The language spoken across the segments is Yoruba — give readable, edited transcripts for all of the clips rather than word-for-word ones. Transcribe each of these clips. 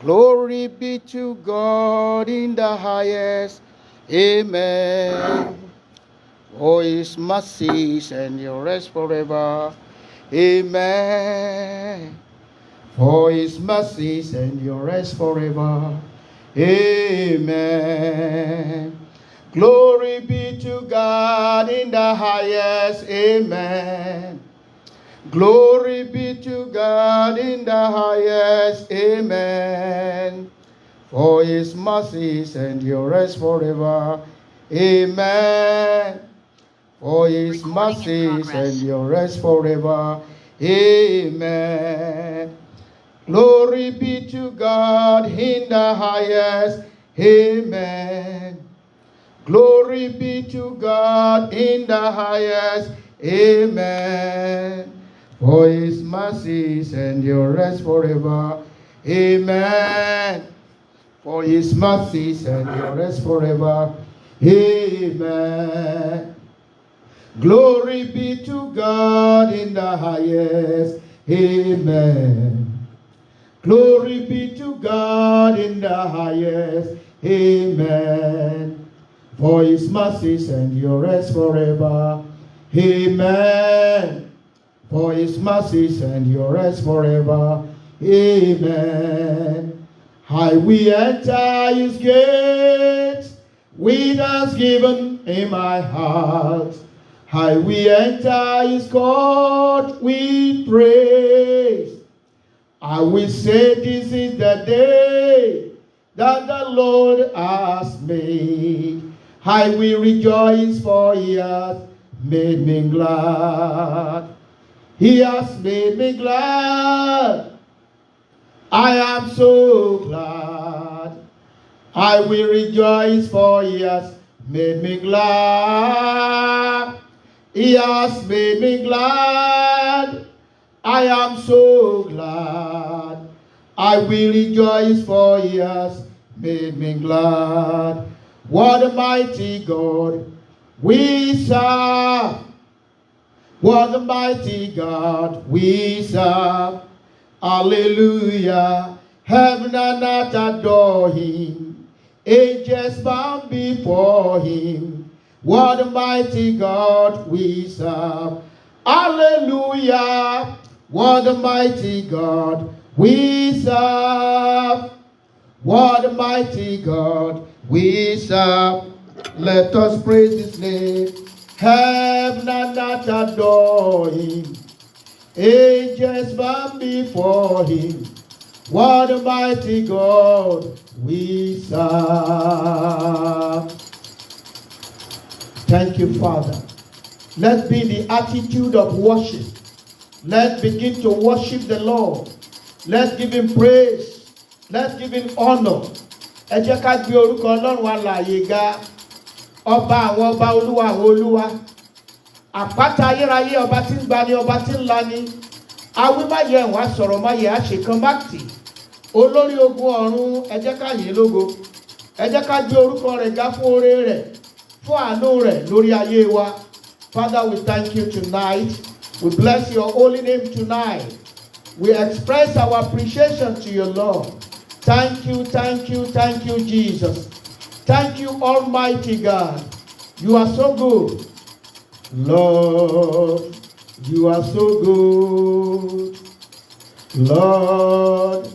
Glory be to God in the highest. Amen. For his mercies endures forever. Amen. For his mercies endures forever. Amen. Glory be to God in the highest. Amen. Glory be to God in the highest. Amen. For his mercies endures forever. Amen. For his mercies endures forever. Amen. Glory be to God in the highest. Amen. Glory be to God in the highest. Amen. For his mercies endures forever. Amen. For his mercies endures forever. Amen. Glory be to God in the highest. Amen. Glory be to God in the highest. Amen. For his mercies endures forever. Amen. For his mercies endures forever. Amen. I will enter his gates with thanksgiving in my heart. I will enter his court with praise. I will say this is the day that the Lord has made. I will rejoice, for he has made me glad. He has made me glad. I am so glad. I will rejoice, for he has made me glad. He has made me glad. I am so glad. I will rejoice, for he has made me glad. What a mighty God we serve. What a mighty God we serve. Hallelujah. Heaven and earth adore him. Angels bow before him. What a mighty God we serve. Hallelujah. What a mighty God we serve. What a mighty God we serve. Let us praise his name. Heaven and earth adore him. Angels bow before him. What a mighty God we serve. Thank you, Father. Let's be the attitude of worship. Let's begin to worship the Lord. Let's give him praise. Let's give him honor. Ẹ jẹ́ ká gbé orúkọ Ọlọ́run alààyè ga. Ọba àwọn ọba, olúwa àwọn olúwa. Àpáta ayérayé, ọba tí ń gbani, ọba tí ń lani. Awí má yẹ wá sọ̀rọ̀ má yẹ àṣekàn má tì. Olórí ogun ọ̀run, ẹ jẹ́ ká yìn lógo. Ẹ jẹ́ ká gbé orúkọ rẹ̀ ga fún oore rẹ̀, fún àánú rẹ̀ lórí ayé wa. Father, we thank you tonight. We bless your holy name tonight. We express our appreciation to your Lord. Thank you, thank you, thank you, Jesus. Thank you, Almighty God. You are so good. Lord, you are so good. Lord,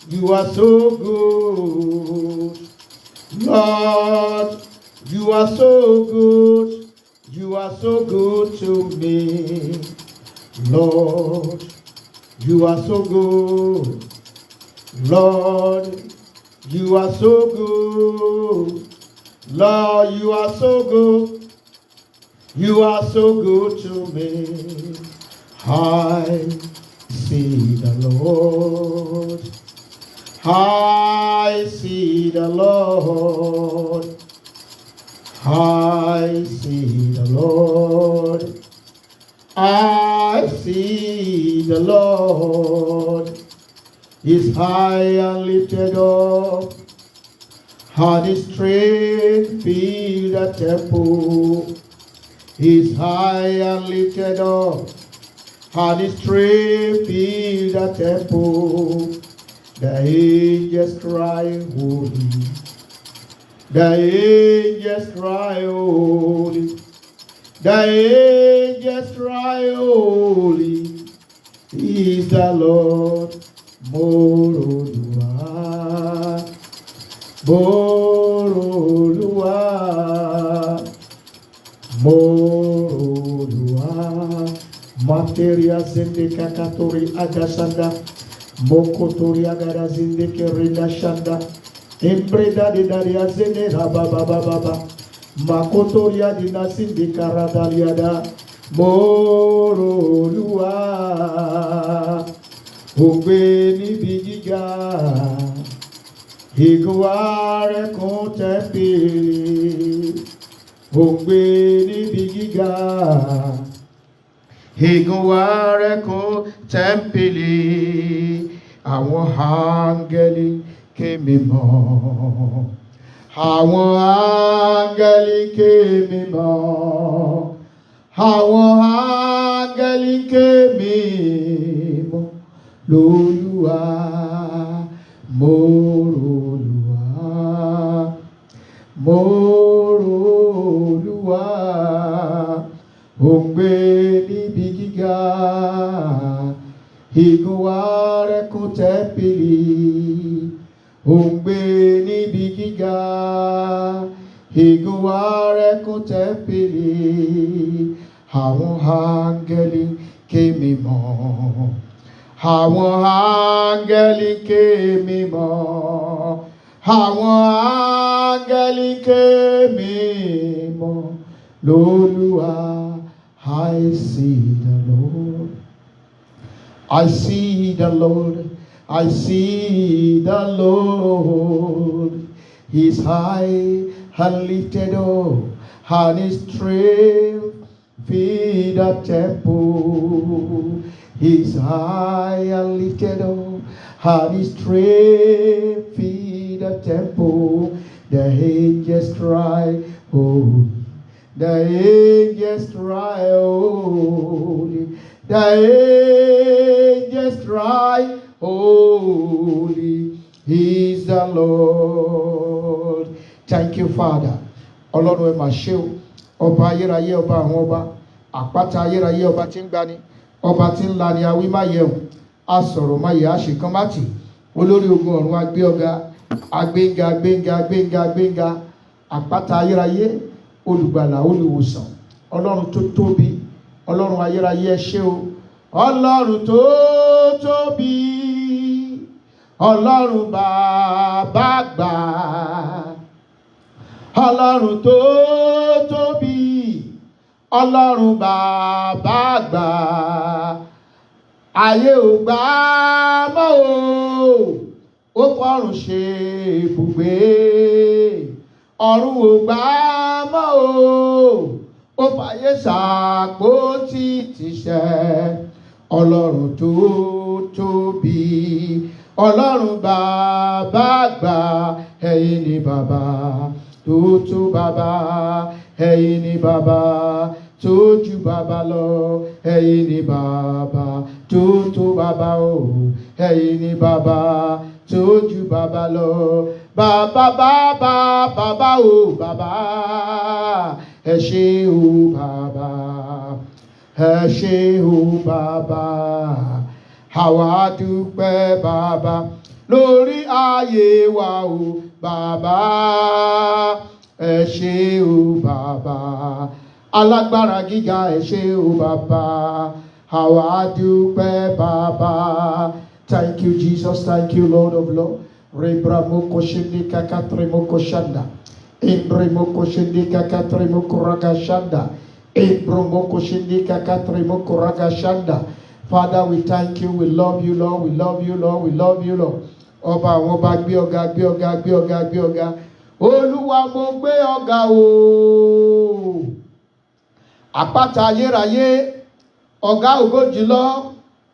you are so good. Lord, you are so good. You are so good to me. Lord, you are so good. Lord, you are so good. Lord, you are so good. You are so good to me. I see the Lord. I see the Lord. I see the Lord. I see the Lord. Is high and lifted up, and his train fill the temple. Is high and lifted up, and his train fill the temple. The angels cry, holy. The angels cry, holy. The angels cry, holy is the Lord. Moroluwa, Moroluwa, Moroluwa. Materia zende kakatori adasanda, mokotori agara zende kerenda shanda, embreda de daria zende rababababa, makotoria dina zende karadaliada, Moroluwa. Ogbe níbi gíga, ìgúnwà rẹ̀ kún tẹ́ḿpìlì. Ogbe níbi gíga, ìgúnwà rẹ̀ kún tẹ́ḿpìlì. Àwọn áńgẹ́lì ké mímọ́. Àwọn áńgẹ́lì ké mímọ́. Àwọn áńgẹ́lì ké mímọ́. Lolúwa, Moroluwa, Moroluwa. Òǹgbẹ níbi gíga, ìgúnwà rẹ̀ kún tẹ́ḿpìlì. Òǹgbẹ níbi gíga, ìgúnwà rẹ̀ kún tẹ́ḿpìlì. Àwọn áńgẹ́lì ké mímọ́. Àwọn áńgẹ́lì ké mímọ́. Àwọn áńgẹ́lì ké mímọ́. Lolúwa, I see the Lord. I see the Lord. I see the Lord. He's high and lifted up, and his train fill the temple. He's high and lifted up, and his train fill the temple. The angels cry, holy. The angels cry, holy. The angels cry, holy is the Lord. Thank you, Father. Olorun ẹ mà ṣé o. Ọba ayérayé, ọba àwọn ọba. Àpáta ayérayé, ọba tí ń gbani. Ọba tí ń lani awí má yẹun. Asọ̀rọ̀ má yẹ àṣekán má tì. Olórí ogun ọ̀run agbé ọ̀gá. Agbéǹga, agbéǹga, agbéǹga, agbéǹga. Àpáta ayérayé, olùgbàlà, olùwòsàn. Ọlọ́run tó tóbi. Ọlọ́run ayérayé ẹ ṣé o. Ọlọ́run tó tóbi. Ọlọ́run bàbá àgbà. Ọlọ́run tó tóbi. Ọlọ́run bàbá àgbà. Ayé ò gbà mọ́ o. Ó fọ́run ṣe ibùgbé. Ọ̀run ò gbà mọ́ o. Ó fàyè ṣàpótí tìṣẹ́. Ọlọ́run tó tóbi. Ọlọ́run bàbá àgbà. Ẹ̀yin ni bàbá tó tó bàbá. Ẹ̀yin ni bàbá tó ju bàbá lọ. Ẹ̀yin ni bàbá tó tó bàbá o. Ẹ̀yin ni bàbá tó ju bàbá lọ. Bàbá bàbá bàbá o bàbá. Ẹ ṣé o bàbá. Ẹ ṣé o bàbá. Àwa dúpẹ́ bàbá lórí ayé wa o bàbá. Ẹ ṣé o bàbá. Alágbára gíga ẹ ṣé o bàbá. Àwa dúpẹ́ bàbá. Thank you, Jesus. Thank you, Lord of Lords. Rebramoko shindi kakatremoko shanda. Embremoko shindi kakatremoko raga shanda. Embromoko shindi kakatremoko raga shanda. Father, we thank you. We love you, Lord. We love you, Lord. We love you, Lord. Ọba àwọn ọba gbé ọ̀gá, gbé ọ̀gá, gbé ọ̀gá, gbé ọ̀gá. Olúwa mo gbé ọ̀gá o. Àpáta ayérayé, ọ̀gá ògo jùlọ,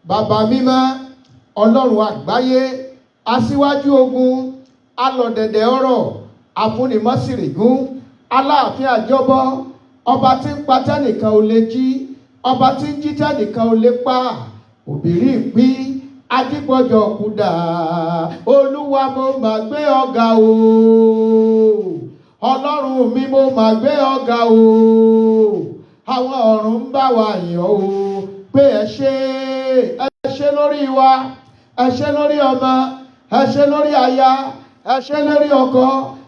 bàbá mímọ́, Ọlọ́run àgbáyé, aṣíwájú ogun, alọ̀dẹ̀dẹ̀ ọ̀rọ̀, afúnimọ́sìrìgún, aláàfin àjọbọ, ọba tí ń pa tẹ́nìkan ò lè jí, ọba tí ń jí tẹ́nìkan ò lè pa, òbírí ìpín, ajípọ̀jọ̀ kúdà, Olúwa mo máa gbé ọ̀gá o. Ọlọ́run mi mo máa gbé ọ̀gá o. Àwọn ọ̀run ń bá wa yìn o. Pé ẹ ṣé lórí wa, ẹ ṣé lórí ọmọ, ẹ ṣé lórí aya, ẹ ṣé lórí ọkọ,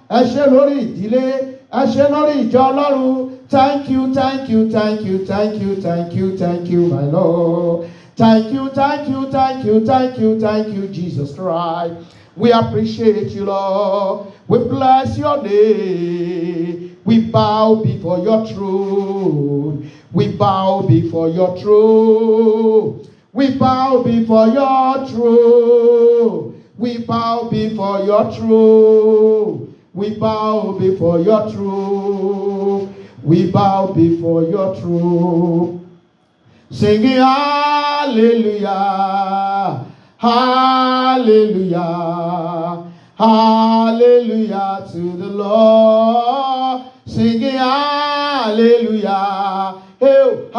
ẹ ṣé lórí ìdílé, ẹ ṣé lórí ìjọ Ọlọ́run. Thank you, thank you, thank you, thank you, thank you, thank you, my Lord. Thank you, thank you, thank you, thank you, thank you, Jesus Christ. We appreciate you, Lord. We bless your name. We bow before your throne. We bow before your throne. We bow before your throne. We bow before your throne. We bow before your throne. We bow before your throne. Singing hallelujah, hallelujah, hallelujah to the Lord. Singing hallelujah, oh,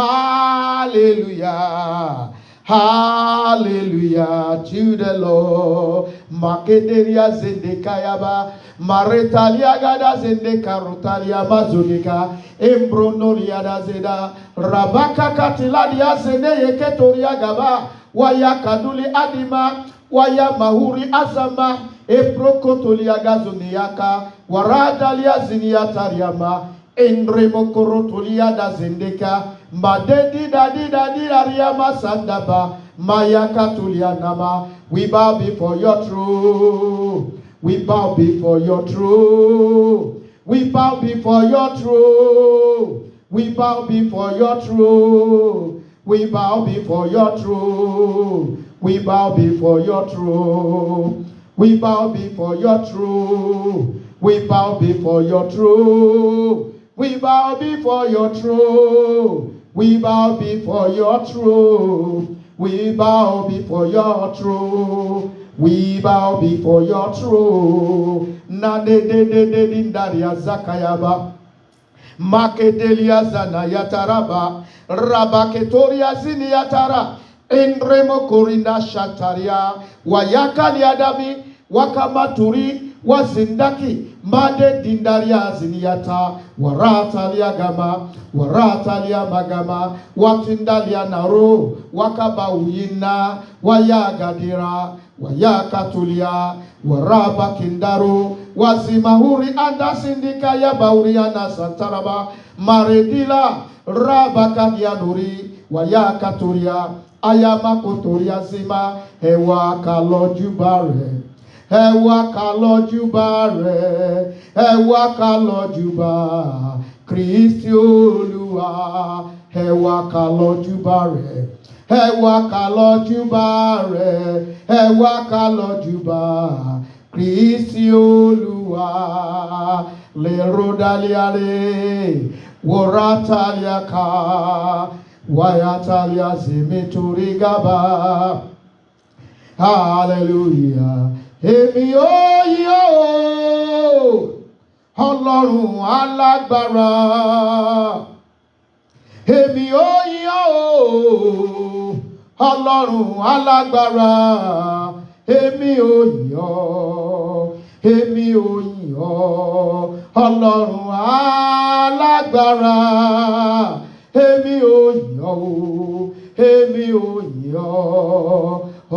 hallelujah, hallelujah to the Lord. Makederia zendekayaba, maretalia gada zendekarutalia mazudika, embronolia da zeda, rabaka katiladia zende yeketoria gaba, waya kaduli adima, waya mahuri azama, eprokotolia gazuniaka, waradalia ziniatariama, endremokorotolia da zendeka, madedi dadi ariama sandaba, maya katulia nama. We bow before your throne. We bow before your throne. We bow before your throne. We bow before your throne. We bow before your throne. We bow before your throne. We bow before your throne. We bow before your throne. We bow before your throne. We bow before your throne. We bow before your throne. We bow before your throne. Na de dindaria zakayaba. Makedelia zana yataraba. Rabaketoria ziniatara. Endremo korinda shataria. Wayakali adami. Wakamaturi. Wazindaki. Made dindaria ziniata. Waratalia gama. Waratalia magama. Watindalia naro. Wakaba uyina. Wayagadira. Wayakatulia. Waraba kindaro. Wazimahuri anda sindika ya bauriana santaraba. Maredila. Rabakadianuri. Wayakatulia. Ayamakotoria zima. Ewa kalojubare. Ewa kalojubare. Ewa kalojuba. Kristi Olúwa. Ewa kalojubare. Ewa kalojubare. Ewa kalojuba. Kristi Olúwa. Le rodaliare. Worataliaka. Wayatalia zimeturigaba. Hallelujah. Èmi ó yìn ọ́, Ọlọ́run alágbára. Èmi ó yìn ọ́, Ọlọ́run alágbára. Èmi ó yìn ọ́, èmi ó yìn ọ́, Ọlọ́run alágbára. Èmi ó yìn ọ́, èmi ó yìn ọ́,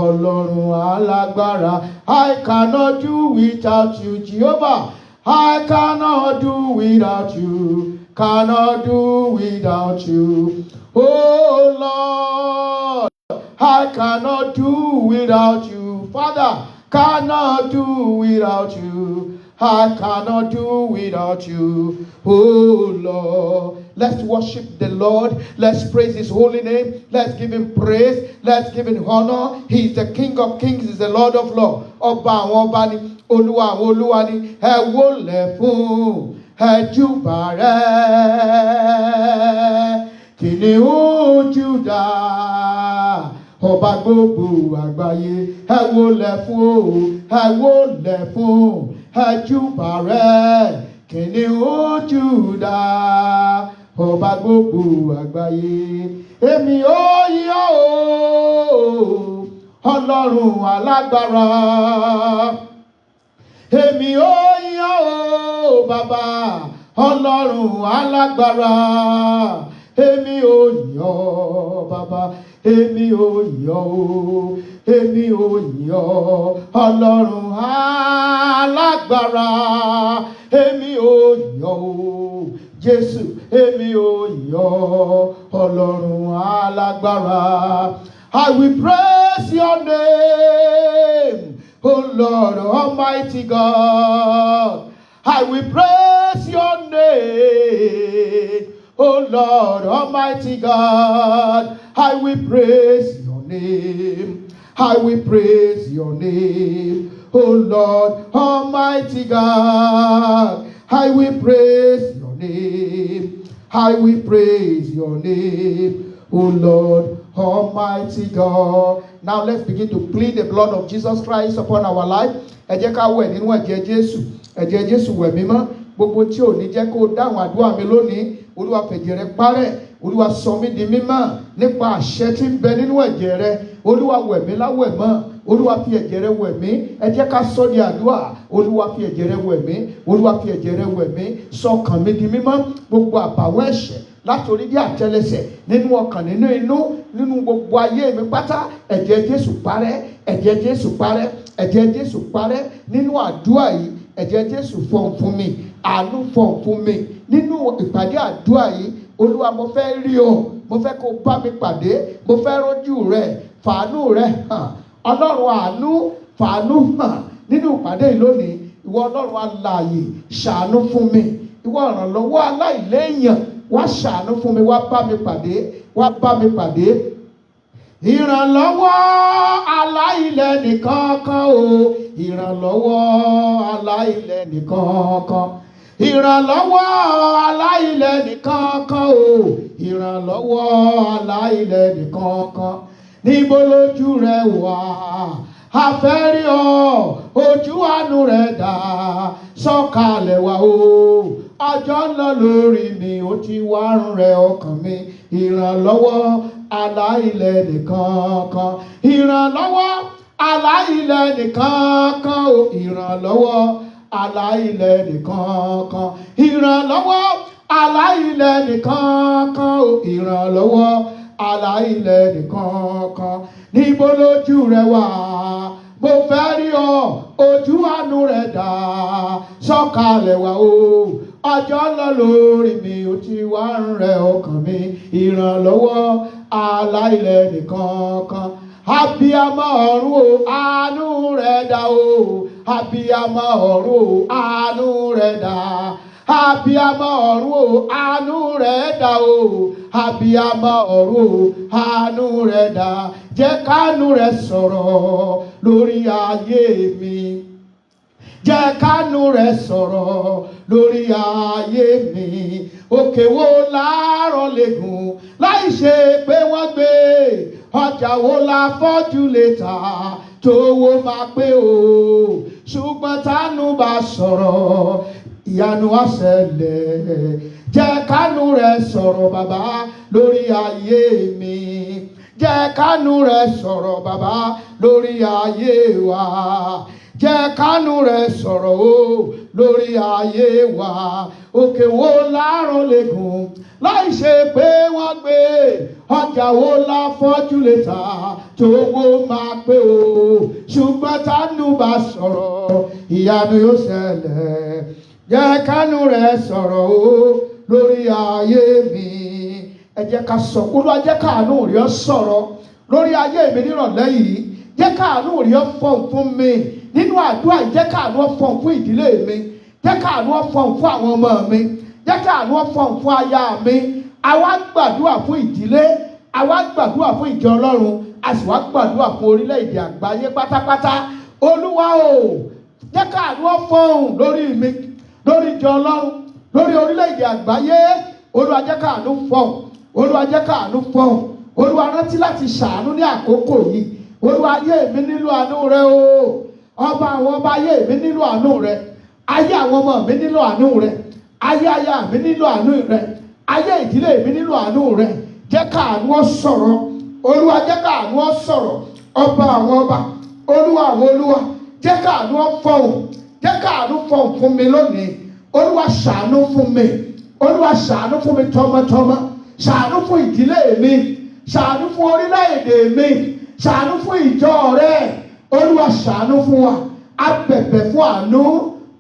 Ọlọ́run alágbára. I cannot do without you, Jehovah. I cannot do without you. Cannot do without you. Oh Lord, I cannot do without you. Father, cannot do without you. I cannot do without you. Oh Lord. Let's worship the Lord. Let's praise his holy name. Let's give him praise. Let's give him honor. He is the King of kings. He is the Lord of lords. Ọba àwọn ọba ni, Olúwa àwọn olúwa ni. Ẹ wólẹ̀ fún, ẹ júbà rẹ̀. Kìnìún Júdà, ọba gbogbo àgbáyé. Ẹ wólẹ̀ fún, ẹ wólẹ̀ fún, ẹ júbà rẹ̀. Kìnìún Júdà, ọba gbogbo àgbáyé. Èmi ó yìn ọ́, Ọlọ́run alágbára. bàbá Ọlọ́run alágbára. Èmi ò yìn ọ́ bàbá, èmi ò yìn ọ́ o, èmi ò yìn ọ́ Ọlọ́run alágbára. Èmi ò yìn ọ́ o Jésù, èmi ò yìn ọ́ Ọlọ́run alágbára. I will praise your name, O Lord Almighty God. I will praise your name, O Lord Almighty God. I will praise your name. I will praise your name, O Lord Almighty God. I will praise your name. I will praise your name, O Lord Almighty God. Now let's begin to plead the blood of Jesus Christ upon our life. Ẹ jẹ́ ká wẹ̀ nínú ẹ̀jẹ̀ Jésù. Ẹ̀jẹ̀ Jésù wẹ̀ mímọ́. Gbogbo tí ò ní jẹ́ kó dáhùn àdúrà mi lónìí, Olúwa fẹ̀jẹ̀ rẹ̀ parẹ́. Olúwa sọ mí di mímọ́ nípa àṣẹ tí ń bẹ nínú ẹ̀jẹ̀ rẹ̀. Olúwa wẹ̀ mí láwẹ̀ mọ́. Olúwa fi ẹ̀jẹ̀ rẹ̀ wẹ̀ mí. Ẹ jẹ́ ká sọ di àdúrà. Olúwa fi ẹ̀jẹ̀ rẹ̀ wẹ̀ mí. Olúwa fi ẹ̀jẹ̀ rẹ̀ wẹ̀ mí. Sọ ọkàn mi di mímọ́. Gbogbo àbàwọ́n ẹ̀ṣẹ̀ láti orí dé àtẹ́lẹsẹ̀, nínú ọkàn, nínú inú, nínú gbogbo ayé mi pátá, ẹ̀jẹ̀ Jésù parẹ́, ẹ̀jẹ̀ Jésù parẹ́, ẹ̀jẹ̀ Jésù parẹ́. Nínú àdúrà yìí, ẹ̀jẹ̀ Jésù fọ̀n fún mi, àánú fọ̀n fún mi. Nínú ìpàdé àdúrà yìí, Olúwa mo fẹ́ rí ọ, mo fẹ́ kó bá mi pàdé, mo fẹ́ rójú rẹ, fàánú rẹ hàn. Ọlọ́run àánú, fàánú hàn nínú ìpàdé yìí lónìí. Ìwọ Ọlọ́run alààyè, ṣàánú fún mi. Ìwọ ìrànlọ́wọ́ aláìléèyàn, wá ṣàánú fún mi, wá bá mi pàdé, wá bá mi pàdé. Ìrànlọ́wọ́ aláìlẹ̀ nìkankan o, ìrànlọ́wọ́ aláìlẹ̀ nìkankan. Ìrànlọ́wọ́ aláìlẹ̀ nìkankan o, ìrànlọ́wọ́ aláìlẹ̀ nìkankan. Níbo lójú rẹ wà? A fẹ́ rí ọ, ojú àánú rẹ dà, sọ̀kalẹ̀ wá o. Ọjọ́ ń lọ lórí mi, ó ti wá run rẹ ọkàn mi. Ìrànlọ́wọ́ aláìlẹ̀ nìkankan. Ìrànlọ́wọ́ aláìlẹ̀ nìkankan o. Ìrànlọ́wọ́ aláìlẹ̀ nìkankan. Ìrànlọ́wọ́ aláìlẹ̀ nìkankan o. Ìrànlọ́wọ́ aláìlẹ̀ nìkankan. Níbo lójú rẹ wà? Mo fẹ́ rí ọ, ojú àánú rẹ dà, sọ̀kalẹ̀ wá o. Ọjọ́ ń lọ lórí mi, ó ti wá ń rẹ ọkàn mi. Ìrànlọ́wọ́ aláìlẹ̀ nìkankan. Abiyamọ ọ̀run o, àánú rẹ dà o. Abiyamọ ọ̀run o, àánú rẹ dà. Abiyamọ ọ̀run o, àánú rẹ dà o. Abiyamọ ọ̀run o, àánú rẹ dà. Jẹ́ kánú rẹ sọ̀rọ̀ lórí ayé mi. Jẹ́ kánú rẹ sọ̀rọ̀ lórí ayé mi. Òkè wo láàárọ̀ lẹ́gùn láì ṣe pé wọ́n gbé? Ọjà wo la fọ́jú lè tà tówó máa pé o? Ṣùgbọ́n tánú bá sọ̀rọ̀, ìyanu á ṣẹlẹ̀. Jẹ́ kánú rẹ sọ̀rọ̀ bàbá lórí ayé mi. Jẹ́ kánú rẹ sọ̀rọ̀ bàbá lórí ayé wa. Jẹ́ kánú rẹ sọ̀rọ̀ o lórí ayé wa. Òkè wo láàárọ̀ lẹ́gùn láì ṣe pé wọ́n gbé? Ọjà wo la fọ́jú lè tà tówó máa pé o? Ṣùgbọ́n tánú bá sọ̀rọ̀, ìyanu yóò ṣẹlẹ̀. Jẹ́ kánú rẹ sọ̀rọ̀ o lórí ayé mi. Ẹ jẹ́ ká sọ, Olúwa jẹ́ káàánú rí ọ sọ̀rọ̀ lórí ayé mi nírọ̀lẹ́ yìí. Jẹ́ káàánú rí ọ fọ̀n fún mi nínú àdúrà yìí. Jẹ́ káàánú ọ fọ̀n fún ìdílé mi. Jẹ́ káàánú ọ fọ̀n fún àwọn ọmọ mi. Jẹ́ káàánú ọ fọ̀n fún aya mi. Àwa gbàdúrà fún ìdílé, àwa gbàdúrà fún ìjọ Ọlọ́run, a sì wá gbàdúrà fún orílẹ̀-èdè àgbáyé pátápátá. Olúwa o, jẹ́ káàánú ọ fọ̀n lórí mi, lórí ìjọ Ọlọ́run, lórí orílẹ̀-èdè àgbáyé. Olúwa jẹ́ káàánú fọ̀n. Olúwa jẹ́ káàánú fọ̀n. Olúwa rántí láti ṣàánú ní àkókò yìí. Olúwa, ayé mi nílò àánú rẹ o. Ọba àwọn ọba, ayé mi nílò àánú rẹ. Ayé àwọn ọmọ mi nílò àánú rẹ. Ayé aya mi nílò àánú rẹ. Ayé ìdílé mi nílò àánú rẹ. Jẹ́ káàánú ọ sọ̀rọ̀. Olúwa jẹ́ káàánú ọ sọ̀rọ̀. Ọba àwọn ọba, Olúwa àwọn olúwa, jẹ́ káàánú ọ fọ̀n. Jẹ́ káàánú fọ̀n fún mi lónìí. Olúwa ṣàánú fún mi, Olúwa ṣàánú fún mi tọmọtọmọ, ṣàánú fún ìdílé mi, ṣàánú fún orílẹ̀-èdè mi, ṣàánú fún ìjọ rẹ. Olúwa ṣàánú fún wa, a bẹ̀bẹ̀ fún àánú.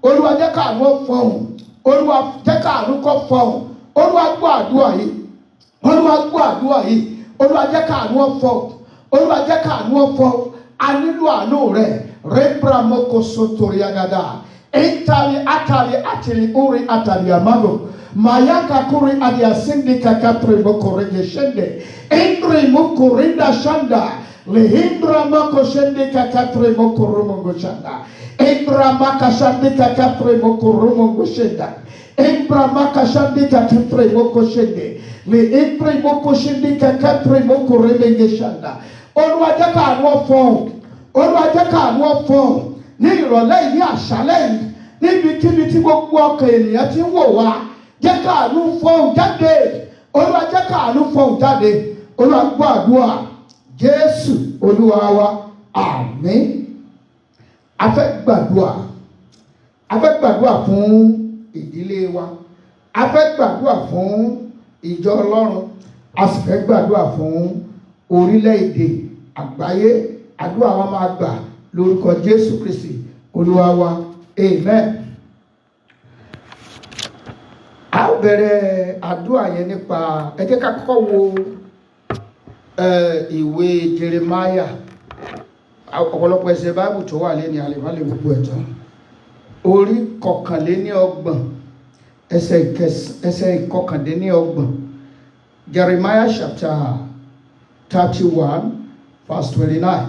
Olúwa jẹ́ káàánú fọhùn, Olúwa jẹ́ káàánú kó fọhùn. Olúwa gbọ́ àdúrà yìí, Olúwa gbọ́ àdúrà yìí. Olúwa jẹ́ káàánú fọhùn, Olúwa jẹ́ káàánú fọhùn. A nílò àánú rẹ̀. Rebra moko sotori agada. Entali atali atili uri atali amado. Mayaka kuri adiasindi kakapre moko regeshende. Endri moko rinda shanda. Lehindra moko shende kakapre moko rumongo shanda. Endra maka shande kakapre moko rumongo shenda. Endra maka shande kakapre moko shende. Le endri moko shende kakapre moko remenge shanda. Olúwa jẹ́ káàánú fọhùn, Olúwa jẹ́ káàánú fọhùn ní ìrọ̀lẹ́ yìí, ní àṣálẹ́ yìí, níbikíbi tí gbogbo ọkàn ènìyàn ti ń wò wá. Jẹ́ káàánú fọhùn jáde, Olúwa jẹ́ káàánú fọhùn jáde. Olúwa gbọ́ àdúrà Jésù Olúwa wa, àmín. A fẹ́ gbàdúrà fún ìdílé wa, a fẹ́ gbàdúrà fún ìjọ Ọlọ́run, a sì fẹ́ gbàdúrà fún orílẹ̀-èdè àgbáyé. Àdúrà wa máa gbà lórúkọ Jésù Kristi Olúwa wa, amen. A ó bẹ̀rẹ̀ àdúrà yẹn nípa, ẹ jẹ́ ká kọ́kọ́ wo ìwé Jeremiah. Ọ̀pọ̀lọpọ̀ ẹsẹ̀ báìbù tó wà lẹ́ni àlèmọ́lẹ̀ gbogbo ẹ̀tọ́. Orí 29 ẹsẹ̀ 29. Jeremiah chapter 31 verse 29.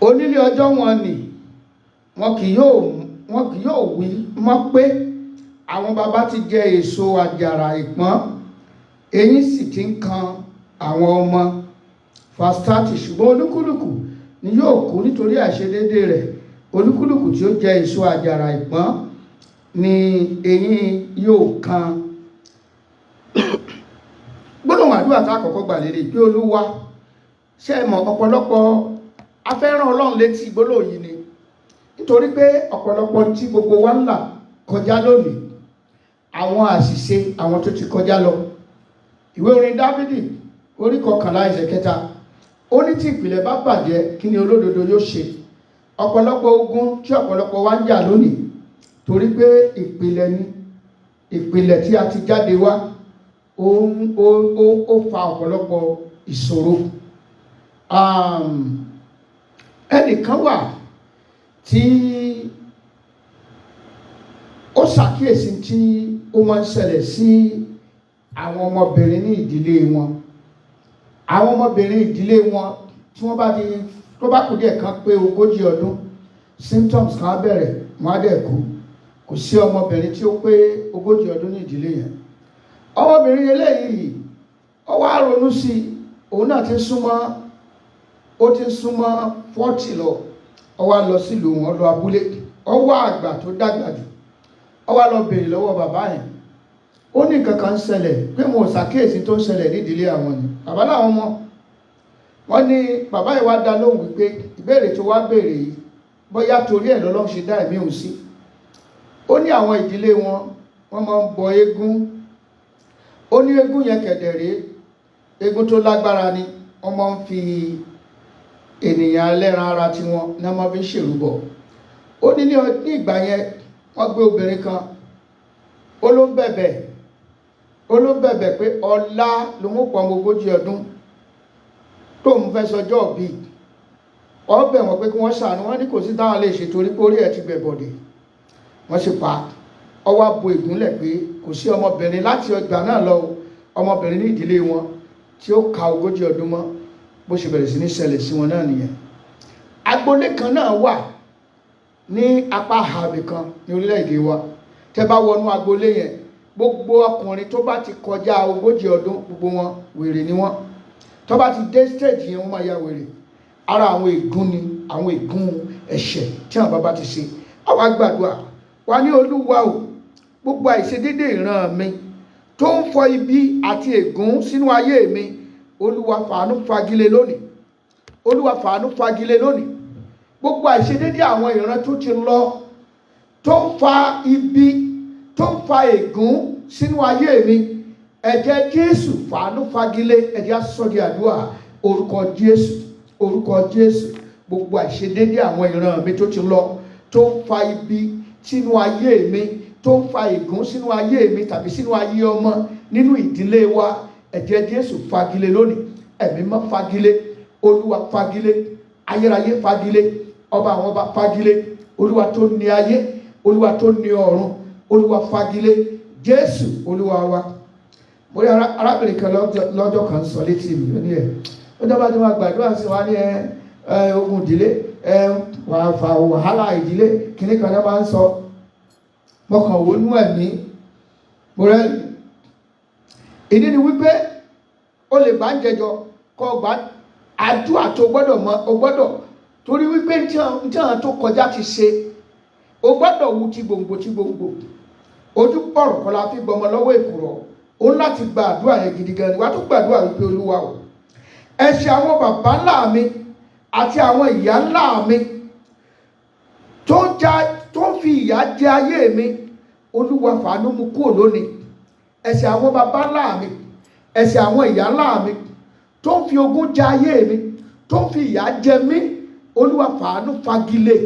Onílé ọjọ́ wọn ni wọn kì yóò wí mọ́ pé àwọn baba ti jẹ èso àjàrà ìpọ́n, eyín sì ti ń kan àwọn ọmọ. Verse 30. Ṣùgbọ́n olúkúlùkù ni yóò kú nítorí àìṣedéédé rẹ̀. Olúkúlùkù tí ó jẹ èso àjàrà ìpọ́n ni eyín yóò kan. Gbólóhùn àdúrà tá àkọ́kọ́ gbà lélẹ̀ pé Olúwa, ṣé ẹ mọ̀ ọ̀pọ̀lọpọ̀ afẹ́ràn Ọlọ́run létí gbólóhùn yìí ni, nítorí pé ọ̀pọ̀lọpọ̀ tí gbogbo wa ń là kọjá lónìí, àwọn àṣìṣe àwọn tó ti kọjá lọ. Ìwé orin Dáfídì orí 11 ẹsẹ̀ 3, ó ní tí ìpìlẹ̀ bá bàjẹ́ kí ni olódodo yóò ṣe? Ọ̀pọ̀lọpọ̀ ogun tí ọ̀pọ̀lọpọ̀ wa ń jà lónìí torí pé ìpìlẹ̀ tí a ti jáde wá ó fa ọ̀pọ̀lọpọ̀ ìṣòro. Ẹnìkan wà tí ó ṣàkíyèsí tí ó máa ń ṣẹlẹ̀ sí àwọn ọmọbìnrin ní ìdílé wọn. Àwọn ọmọbìnrin ìdílé wọn tí wọ́n bá tó bá kù díẹ̀ kan pé 40 ọdún, symptoms kan á bẹ̀rẹ̀, wọ́n á dẹ̀ kú. Kò sí ọmọbìnrin tí ó pé 40 ọdún ní ìdílé yẹn. Ọmọbìnrin eléyìí ó wá ronú sí, òun náà ti súnmọ́ 40 lọ. Ó wá lọ sílùú wọn, lọ abúlé. Ó wá àgbà tó dàgbà jù, ó wá lọ béèrè lọ́wọ́ bàbá yẹn. Ó ní nǹkan kan ṣẹlẹ̀ pé mo ṣàkíyèsí tó ń ṣẹlẹ̀ nídìílé àwọn ni. Bàbá láwọn mọ̀. Wọ́n ní bàbá yìí wá dá lóhùn wípé ìbéèrè tó wá béèrè yìí bóyá torí ẹ̀ lọ́lọ́run ṣe dá ẹ̀mí òun sí. Ó ní àwọn ìdílé wọn máa ń bọ eégún. Ó ní eégún yẹn kẹ̀dẹ̀rẹ́, eégún tó lágbára ni. Wọ́n máa ń fi ènìyàn ẹlẹ́ran ara tí wọ́n ní wọ́n máa fi ń ṣèrúbọ. Ó ní ní ìgbà yẹn wọ́n gbé obìnrin kan, ó ló bẹ̀bẹ̀ pé ọlá ló mú pọ̀ 40 ọdún tóun fẹ́ sọjọ́ òbí. Ó bẹ̀ wọ́n pé kí wọ́n ṣàánú, wọ́n ní kò sí táwọn lè ṣe torí pé orí ẹ̀ ti gbẹ̀bọ̀dẹ̀. Wọ́n sì pa. Ó wá bo ìgúnlẹ̀ pé kò sí ọmọbìnrin láti ọgbà náà lọ, ọmọbìnrin ní ìdílé wọn tí ó ka 40 ọdún mọ́. Bó ṣe bẹ̀rẹ̀ sí ní ṣẹlẹ̀ sí wọn náà nìyẹn. Agboolé kan náà wà ní apá ààbì kan ní orílẹ̀-èdè wa. Tẹ́ bá wọnú agboolé yẹn, gbogbo ọkùnrin tó bá ti kọjá 40 ọdún, gbogbo wọn wèrè ni wọ́n. Tó bá ti dé stage yẹn, wọ́n máa ya wèrè. Ara àwọn ègún ni, àwọn ègún ẹ̀ṣẹ̀ tí àwọn bàbá ti ṣe. Àwa gbàdúrà wa ní Olúwa o, gbogbo àìṣedédé ìran mi tó ń fọ ibi àti ègún sínú ayé mi, Olúwa fàánú fagilé lónìí. Olúwa fàánú fagilé lónìí. Gbogbo àìṣedédé àwọn ìran tó ti lọ, tó ń fa ibi, tó ń fa ègún sínú ayé mi, ẹ̀jẹ̀ Jésù fàánú fagilé. Ẹ̀jẹ̀ asọ́di àdúrà orúkọ Jésù, orúkọ Jésù. Gbogbo àìṣedédé àwọn ìran mi tó ti lọ, tó ń fa ibi sínú ayé mi, tó ń fa ègún sínú ayé mi tàbí sínú ayé ọmọ, nínú ìdílé wa, ẹ̀jẹ̀ Jésù fagilé lónìí. Ẹ̀mí mọ́ fagilé, Olúwa fagilé, ayérayé fagilé, ọba àwọn ọba fagilé, Olúwa tó ní ayé, Olúwa tó ní ọ̀run, Olúwa fagilé. Jésù Olúwa wa. Mo rí arábìnrin kan lọ́jọ́ kan sọ létí mi ní ẹ̀, ó dábàá tí wọ́n gbàdúrà sí wa ní ogun ìdílé, wàhálà ìdílé kìnnì kan náà máa ń sọ. Mo kàn wò nú ẹ̀mí, mo rẹ́ ìdí ni wípé o lè bá ń jẹjọ kọ́ gbà àdúrà tó gbọ́dọ̀ mọ, o gbọ́dọ̀, torí wípé tí àwọn tó kọjá ti ṣe, o gbọ́dọ̀ wú ti gbòǹgbò ti gbòǹgbò. Ojú pọ̀rọ̀ kọ́ la fi gbọmọ lọ́wọ́ èkùrọ́. O ń láti gba àdúrà yẹn gidi gan ni. Wàá tún gbàdúrà wípé Olúwa o, ẹ̀ṣẹ̀ àwọn bàbá ńlá mi àti àwọn ìyá ńlá mi tó ń fi ìyà jẹ ayé mi, Olúwa fàánú mú kúrò lónìí. Ẹ̀ṣẹ̀ àwọn bàbá ńlá mi, ẹ̀ṣẹ̀ àwọn ìyá ńlá mi tó ń fi ogún jẹ ayé mi, tó ń fi ìyà jẹ mí, Olúwa fàánú fagilé,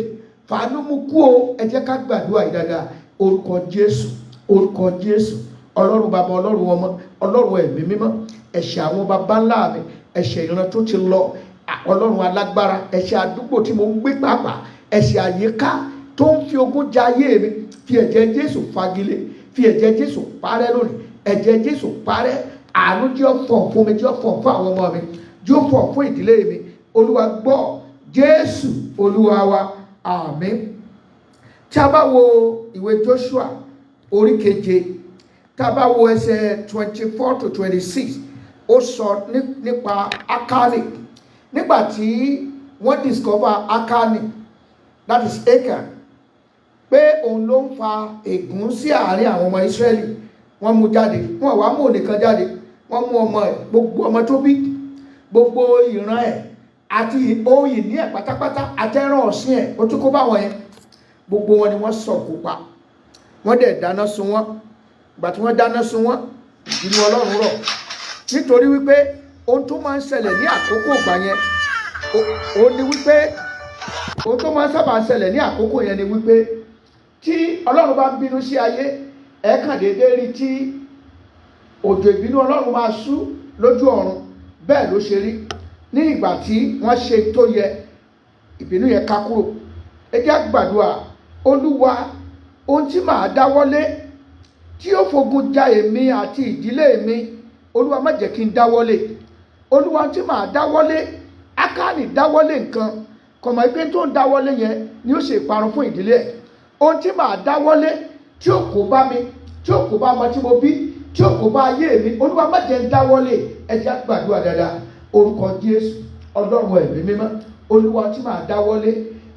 fàánú mú kúrò. Ẹ jẹ́ ká gbàdúrà yìí dáadáa. Orúkọ Jésù, orúkọ Jésù. Ọlọ́run bàbá, Ọlọ́run ọmọ, Ọlọ́run ẹ̀mí mímọ́. Ẹ̀ṣẹ̀ àwọn bàbá ńlá mi, ẹ̀ṣẹ̀ ìran tó ti lọ, Ọlọ́run alágbára, ẹ̀ṣẹ̀ àdúgbò tí mo ń gbé pàápàá, ẹ̀ṣẹ̀ àyíká tó ń fi ogún jẹ ayé mi, fi ẹ̀jẹ̀ Jésù fagilé, fi ẹ̀jẹ̀ Jésù parẹ́ lónìí. Ẹ̀jẹ̀ Jésù parẹ́. Àánú jẹ́ ọ̀fọ̀ fún mi, jẹ́ ọ̀fọ̀ fún àwọn ọmọ mi, jẹ́ ọ̀fọ̀ fún ìdílé mi. Olúwa gbọ́. Jésù Olúwa wa. Àmín. Tí a bá wo ìwé Joshua orí 7, tí a bá wo ẹsẹ̀ 24 to 26, ó sọ nípa Akani. Nígbà tí wọ́n discover Akani, that is Achan, pé òun ló ń fa ègún sí àárín àwọn ọmọ Ísírẹ́lì, wọ́n mú jáde. Wọ́n wá mú ònìkan jáde, wọ́n mú ọmọ ẹ̀, gbogbo ọmọ tó bí, gbogbo ìran ẹ̀ àti ohun ìní ẹ̀ pátápátá, àtẹran ọ̀sìn ẹ̀, ó tún kó bá wọn yẹn. Gbogbo wọn ni wọ́n sọ̀kò pa. Wọ́n dẹ̀ dáná sun wọ́n. Ìgbà tí wọ́n dáná sun wọ́n, ìbínú Ọlọ́run rọ̀. Nítorí wípé ohun tó máa ń ṣẹlẹ̀ ní àkókò ìgbà yẹn, ó ní wípé ohun tó máa ń sábà ṣẹlẹ̀ ní àkókò yẹn ni wípé tí Ọlọ́run bá ń bínú sí ayé, ẹ kàn déédéé rí tí òjò ìbínú Ọlọ́run máa ṣú lójú ọ̀run. Bẹ́ẹ̀ ló ṣe rí ní ìgbà tí wọ́n ṣe tó yẹ, ìbínú yẹn ká kúrò. Ẹ jẹ́ gbàdúrà. Olúwa, ohun tí màá dáwọ́lé tí ó fogun ja èmi àti ìdílé mi, Olúwa má jẹ́ kí n dáwọ́lé. Olúwa, tí màá dáwọ́lé, Akani dáwọ́lé nǹkan, kò mọ̀ pé tó ń dáwọ́lé yẹn ni ó ṣe ìparun fún ìdílé ẹ̀. Ohun tí màá dáwọ́lé tí ó kó bá mi, tí ó kó bá ọmọ tí mo bí, tí ó kó bá ayé mi, Olúwa má jẹ́ n dáwọ́lé. Ẹ jẹ́ gbàdúrà dáadáa. Orúkọ Jésù, Ọlọ́run ẹ̀mí mímọ́. Olúwa, tí màá dáwọ́lé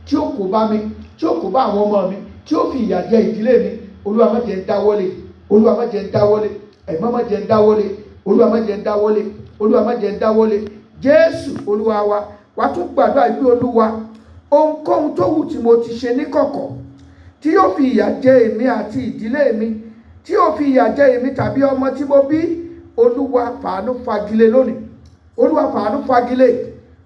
tí ó kó bá mi, tí ó kó bá àwọn ọmọ mi, tí ó fi ìyà jẹ ìdílé mi, Olúwa má jẹ́ n dáwọ́lé. Olúwa má jẹ́ n dáwọ́lé. Ẹ̀mọ́ má jẹ́ n dáwọ́lé. Olúwa má jẹ́ n dáwọ́lé. Olúwa má jẹ́ n dáwọ́lé. Jésù Olúwa wa. Wá tún gbàdúrà pé Olúwa, ohunkóhun tó wù tí mo ti ṣe níkọ̀kọ̀ tí yóò fi ìyà jẹ èmi àti ìdílé mi, tí yóò fi ìyà jẹ èmi tàbí ọmọ tí mo bí, Olúwa fàánú fagilé lónìí. Olúwa fàánú fagilé.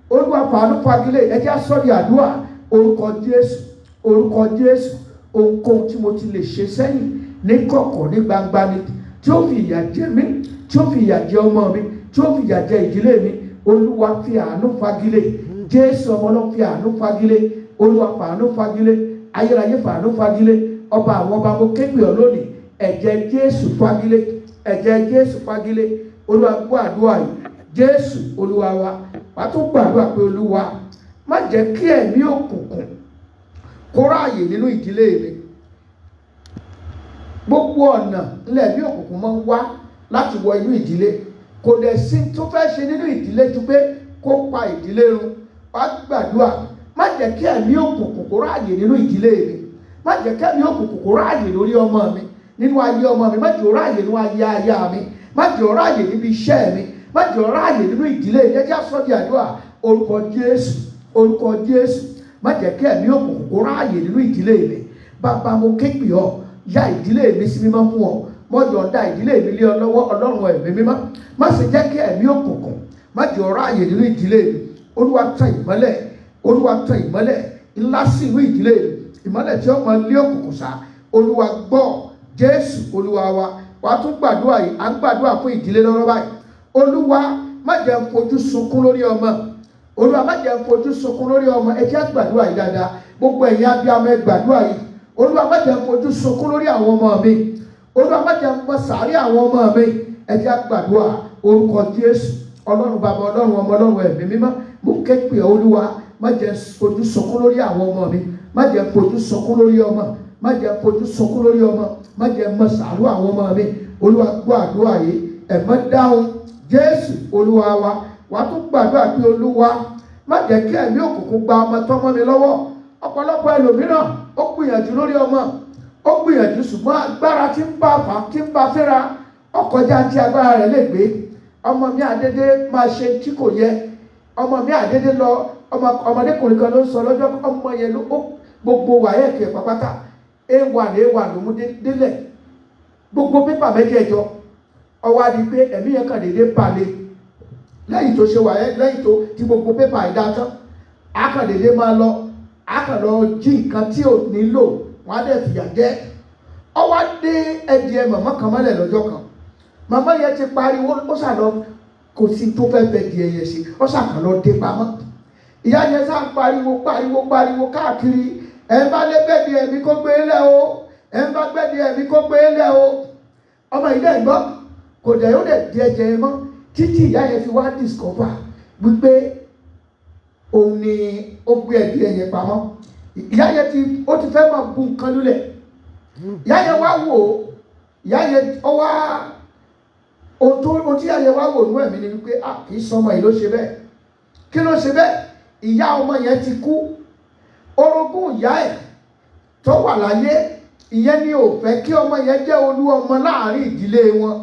Olúwa fàánú fagilé. Ẹ jẹ́ sọ di àdúrà. Orúkọ Jésù, orúkọ Jésù. Ohunkóhun tí mo ti lè ṣe sẹ́yìn níkọ̀kọ̀ ní gbangba ni, tí ó fi ìyà jẹ mí, tí ó fi ìyà jẹ ọmọ mi, tí ó fi ìyà jẹ ìdílé mi, Olúwa fi àánú fagilé. Jésù ọmọ náà fi àánú fagilé. Olúwa fàánú fagilé. Ayérayé fàánú fagilé. Ọba àwọn ọba, mo ké pè ọ́ lónìí. Ẹ̀jẹ̀ Jésù fagilé. Ẹ̀jẹ̀ Jésù fagilé. Olúwa gbọ́ àdúrà yìí. Jésù Olúwa wa. Wàá tún gbàdúrà pé Olúwa, má jẹ́ kí ẹ̀mí òkùnkùn kó ráàyè nínú ìdílé mi. Gbogbo ọ̀nà ńlẹ̀ bí òkùnkùn máa ń wá láti wọ inú ìdílé. Kò dẹ̀ sí tó fẹ́ ṣe nínú ìdílé ju pé kó pa ìdílé run. Wàá gbàdúrà. Má jẹ́ kí ẹ̀mí òkùnkùn kó ráàyè nínú ìdílé mi. Má jẹ́ kí ẹ̀mí òkùnkùn kó ráàyè lórí ọmọ mi, nínú ayé ọmọ mi. Má jẹ́ ó ráàyè nínú ayé aya mi. Má jẹ́ ó ráàyè níbi iṣẹ́ mi. Má jẹ́ ó ráàyè nínú ìdílé mi. Ẹ jẹ́ sọ di àdúrà. Orúkọ Jésù, orúkọ Jésù. Má jẹ́ kí ẹ̀mí òkùnkùn kó ráàyè nínú ìdílé mi. bàbá mo ké pè ọ́, yá ìdílé mi sí mímọ́ fún ọ, mo yọ̀ǹda ìdílé mi lé ọ lọ́wọ́ Ọlọ́run ẹ̀mí mímọ́. Má ṣe jẹ́ kí ẹ̀mí òkùnkùn má jẹ́ ọ̀rọ̀ ààyè nínú ìdílé mi. Olúwa tan ìmọ́lẹ̀, Olúwa tan ìmọ́lẹ̀ ńlá sí inú ìdílé mi, ìmọ́lẹ̀ tí ó máa lé òkùnkùn sá. Olúwa gbọ́, Jésù Olúwa wa. Wàá tún gbàdúrà yìí, à ń gbàdúrà fún ìdílé lọ́wọ́ báyìí. Olúwa má jẹ́ n fojú sunkún lórí ọmọ. Olúwa má jẹ́ n fojú sunkún lórí ọmọ. Ẹ jẹ́ gbàdúrà yìí dáadáa. Gbogbo ẹ̀yin abiyamọ ẹ gbàdúrà yìí. Olúwa má jẹ́ n fojú sunkún lórí àwọn ọmọ mi. Olúwa má jẹ́ n pọ̀ sàárẹ̀ àwọn ọmọ mi. Ẹ jẹ́ gbàdúrà orúkọ Jésù. Ọlọ́run bàbá, Ọlọ́run ọmọ, Ọlọ́run ẹ̀mí mímọ́. Mo ké pè ọ́ Olúwa, má jẹ́ fojú sunkún lórí àwọn ọmọ mi. Má jẹ́ fojú sunkún lórí ọmọ. Má jẹ́ fojú sunkún lórí ọmọ. Má jẹ́ mọ̀ sàárẹ̀ àwọn ọmọ mi. Olúwa gbọ́ àdúrà yìí. Ẹ̀mọ́ dáhùn Jésù Olúwa wa. Wàá tún gbàdúrà pé Olúwa má jẹ́ kí ẹ̀mí òkùnkùn gba ọmọ tọ́mọ mi lọ́wọ́. Ọ̀pọ̀lọpọ̀ ẹlòmíràn ó gbìyànjú lórí ọmọ, ó gbìyànjú ṣùgbọ́n agbára tí ń bá fẹ́ra ọkọjá tí agbára rẹ̀ lè gbé. Ọmọ mi àdédé máa ṣe tí kò yẹ. Ọmọ mi àdédé lọ, ọmọdékùnrin kan ló ń sọ lọ́jọ́, ọmọ yẹn ló gbogbo wàyẹ̀kì pàpàtà A1 ló mú délẹ̀, gbogbo pépà mẹ́jẹ̀ẹ̀jọ. Ọwọ́ adi pé ẹ̀mí yẹn kàn déédéé balẹ̀ lẹ́yìn tó ṣe wàyẹ̀, lẹ́yìn tó ti gbogbo pépà ìdá tán, akàndéédé máa lọ, akànlọ jí nǹkan tí ò nílò, wọn á dẹ̀ fìyà jẹ. Ọwọ́ dé ẹ̀dìẹ màmá kan mọ́lẹ̀ lọ́jọ́ kan. Màmá yẹn ti pariwo, ó ṣàlọ kò sí tó fẹ́ fẹ́ di ẹyẹ sí, ó ṣàkàn lọ dé pamọ́. Ìyá yẹn sá pariwo káàkiri, ẹ bá lé bẹ́ẹ̀dì ẹ̀mí kó gbé lẹ̀ o, ẹ bá gbẹ́dì ẹ̀mí kó gbé lẹ̀ o. Ọmọ ilé ẹ̀gbọ́n kò dẹ̀ yóò dẹ̀ di ẹ̀jẹ̀ mọ́ títí ìyá yẹn fi wá discover wípé òun ni ó gbé ẹ̀dì ẹ̀yẹ pamọ́. Ìyá yẹn ó ti fẹ́ máa bu nǹkan lulẹ̀. Ìyá yẹn wá wò ó, ìyá yẹn ọwá ohun tí ìyá yẹn wá wò nú ẹ̀mí ni wípé kì í sọmọ yìí ló ṣe bẹ́ẹ̀. Kí ló ṣe bẹ́ẹ̀? Ìyá ọmọ yẹn ti kú. Orogún ìyá ẹ̀ tó wà láyé, ìyẹn ni ò fẹ́ kí ọmọ yẹn jẹ́ olú ọmọ láàrin ìdílé wọn.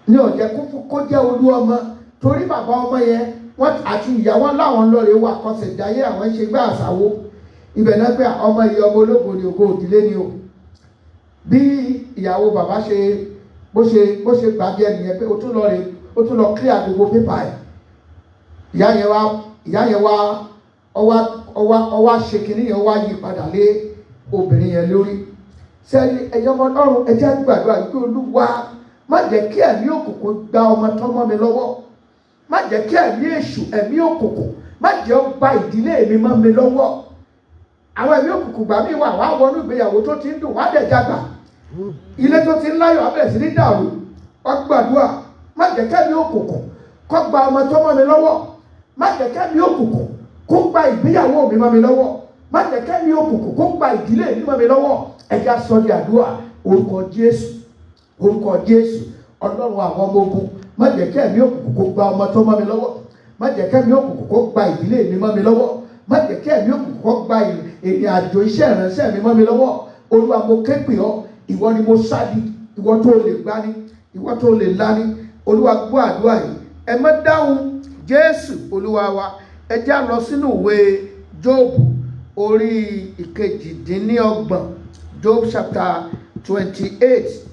Ní ó jẹ́ kó jẹ́ olú ọmọ, torí bàbá ọmọ yẹn wọ́n àti ìyá wọn láwọn lọ́ọ̀rẹ́ wà kọsẹ̀ jáyé, àwọn ṣe gbá àṣàwó. Ibẹ̀ náà pé ọmọ yìí ọmọ ológo ni, ògo ìdílé ni o. Bí ìyàwó bàbá ṣe bó ṣe gbàgbé ẹnìyẹn pé ó tún lọ clear gbogbo pépà ẹ̀. Ìyá yẹn wá ọwá ṣe kìíní yẹn wá yí padà lé obìnrin yẹn lórí. Sẹ́ni ẹ̀yọ́ ọmọ Ọlọ́run ẹ jẹ́ gbàdúrà wípé Olúwa má jẹ́ kí ẹ̀mí òkùnkùn gba ọmọ tọ́mọ mi lọ́wọ́. Má jẹ́ kí ẹ̀mí èṣù, ẹ̀mí òkùnkùn má jẹ́ ó gba ìdílé mi mọ́ mi lọ́wọ́. Àwọn ẹ̀mí òkùnkùn gbà mí wà wá wọnú ìgbéyàwó tó ti ń dùn, wá dẹ̀ jágbà. Ilé tó ti ń láyọ̀ abẹ́rẹ́ sí ní dàrú. Wá gbàdúrà, má jẹ́ kí ẹ̀mí òkùnkùn kó gba ọmọ tọ́mọ mi lọ́wọ́. Má jẹ́ kí ẹ̀mí òkùnkùn kó gba ìgbéyàwó mi mọ́ mi lọ́wọ́. Má jẹ́ kí ẹ̀mí òkùnkùn kó gba ìdílé mi mọ́ mi lọ́wọ́. Ẹ jẹ́ á sọ di àdúrà orúkọ Jésù, orúkọ Jésù. Ọlọ́run àwọn ọmọ ogun, má jẹ́ kí ẹ̀mí òkùnkùn kó gba ọmọ tó mọ́ mi lọ́wọ́. Má jẹ́ kí ẹ̀mí òkùnkùn kó gba ìdílé mi mọ́ mi lọ́wọ́. Má jẹ́ kí ẹ̀mí òkùnkùn kó gba ìrìn àjò iṣẹ́ ìránṣẹ́ mi mọ́ mi lọ́wọ́. Olúwa mo ké pè ọ́, ìwọ ni mo sádi, ìwọ tó lè gbani, ìwọ tó lè lani. Olúwa gbọ́ àdúrà yìí. Ẹ má dáhùn Jésù Olúwa wa. Ẹ já lọ sínú ìwé Jóòbù orí ìkejìdínlọ́gbọ̀n, Job chapter 28.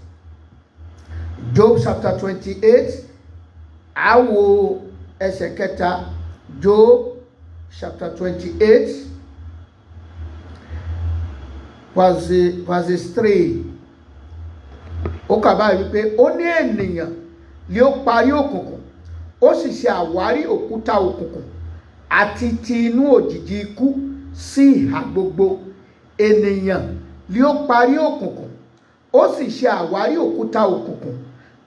Job chapter 28, àwo ẹsẹ̀ kẹta. Job chapter 28, verses 3. Ó kà báyìí wípé ó ní ènìyàn ni ó parí òkùnkùn, ó sì ṣe àwárí òkúta òkùnkùn àti ti inú òjìji ikú sí ìhà gbogbo. Ènìyàn ni ó parí òkùnkùn, ó sì ṣe àwárí òkúta òkùnkùn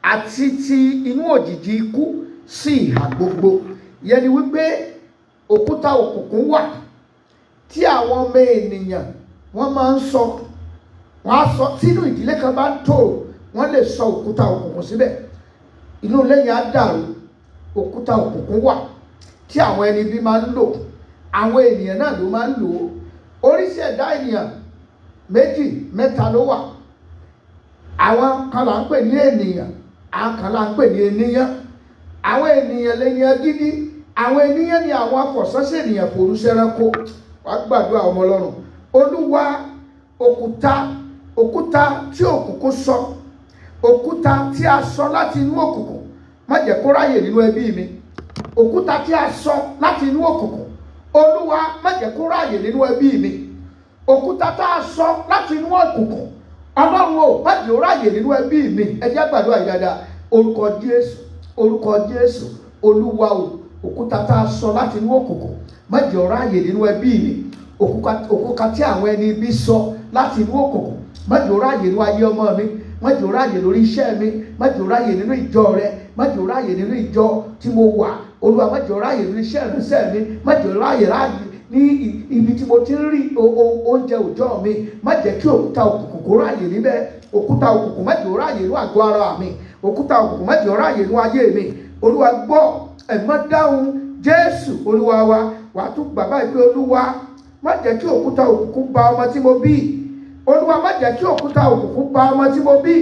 àti ti inú òjìji ikú sí ìhà gbogbo. Ìyẹn ni wípé òkúta òkùnkùn wà tí àwọn ọmọ ènìyàn wọ́n máa ń sọ, wọ́n á sọ sínú ìdílé kan bá ń tòrò, wọ́n lè sọ òkúta òkùnkùn síbẹ̀. Inú lẹ́yìn á dàrú. Òkúta òkùnkùn wà tí àwọn ẹni bí máa ń lò, àwọn ènìyàn náà ló máa ń lò ó. Oríṣi ẹ̀dá ènìyàn méjì mẹ́ta ló wà. Àwọn kan là ń pè ní ènìyàn, àwọn kan là ń pè ní ènìyàn. Àwọn ènìyàn lènìyàn gidi, àwọn ènìyàn ni àwọn afọ̀sọ́sẹ̀ ènìyàn forúṣẹ́ránkó. Wá gbàdúrà ọmọ Ọlọ́run. Olúwa òkúta tí òkùnkùn sọ, òkúta tí a sọ láti inú òkùnkùn, má jẹ́ kó ráyè nínú ẹbí mi. Òkúta tí a sọ láti inú òkùnkùn, Olúwa má jẹ́ kó ráyè nínú ẹbí mi. Òkúta tá a sọ láti inú òkùnkùn, Ọlọ́run ò má jẹ́ ó ráyè nínú ẹbí mi. Ẹ jẹ́ gbàdúrà yìí dáadáa. Orúkọ Jésù, orúkọ Jésù, Olúwa o, òkúta tá a sọ láti inú òkùnkùn, má jẹ́ ó ráyè nínú ẹbí mi. Òkúta tí àwọn ẹni ibi sọ láti inú òkùnkùn, má jẹ́ ó ráyè nínú ayé ọmọ mi, má jẹ́ ó ráyè lórí iṣẹ́ mi, má jẹ́ ó ráyè nínú ìjọ rẹ, má jẹ́ ó ráyè nínú ìjọ tí mo wà. Olúwa má jẹ́ ó ráyè nínú iṣẹ́ ìránṣẹ́ mi, má jẹ́ ó ráyè ní ibi tí mo ti ń rí oúnjẹ òòjọ́ mi. Má jẹ́ kí òkúta òkùnkùn kó ráyè níbẹ̀. Òkúta òkùnkùn má jẹ́ ó ráyè nínú àgọ́ ara mi. Òkúta òkùnkùn má jẹ́ ó ráyè nínú ayé mi. Olúwa gbọ́, ẹ̀mọ́ dáhùn. Jésù Olúwa wa, wà tún bàbá ìpè Olúwa má jẹ́ kí òkúta òkùnkùn ba ọmọ tí mo bí. Olúwa má jẹ́ kí òkúta òkùnkùn ba ọmọ tí mo bí.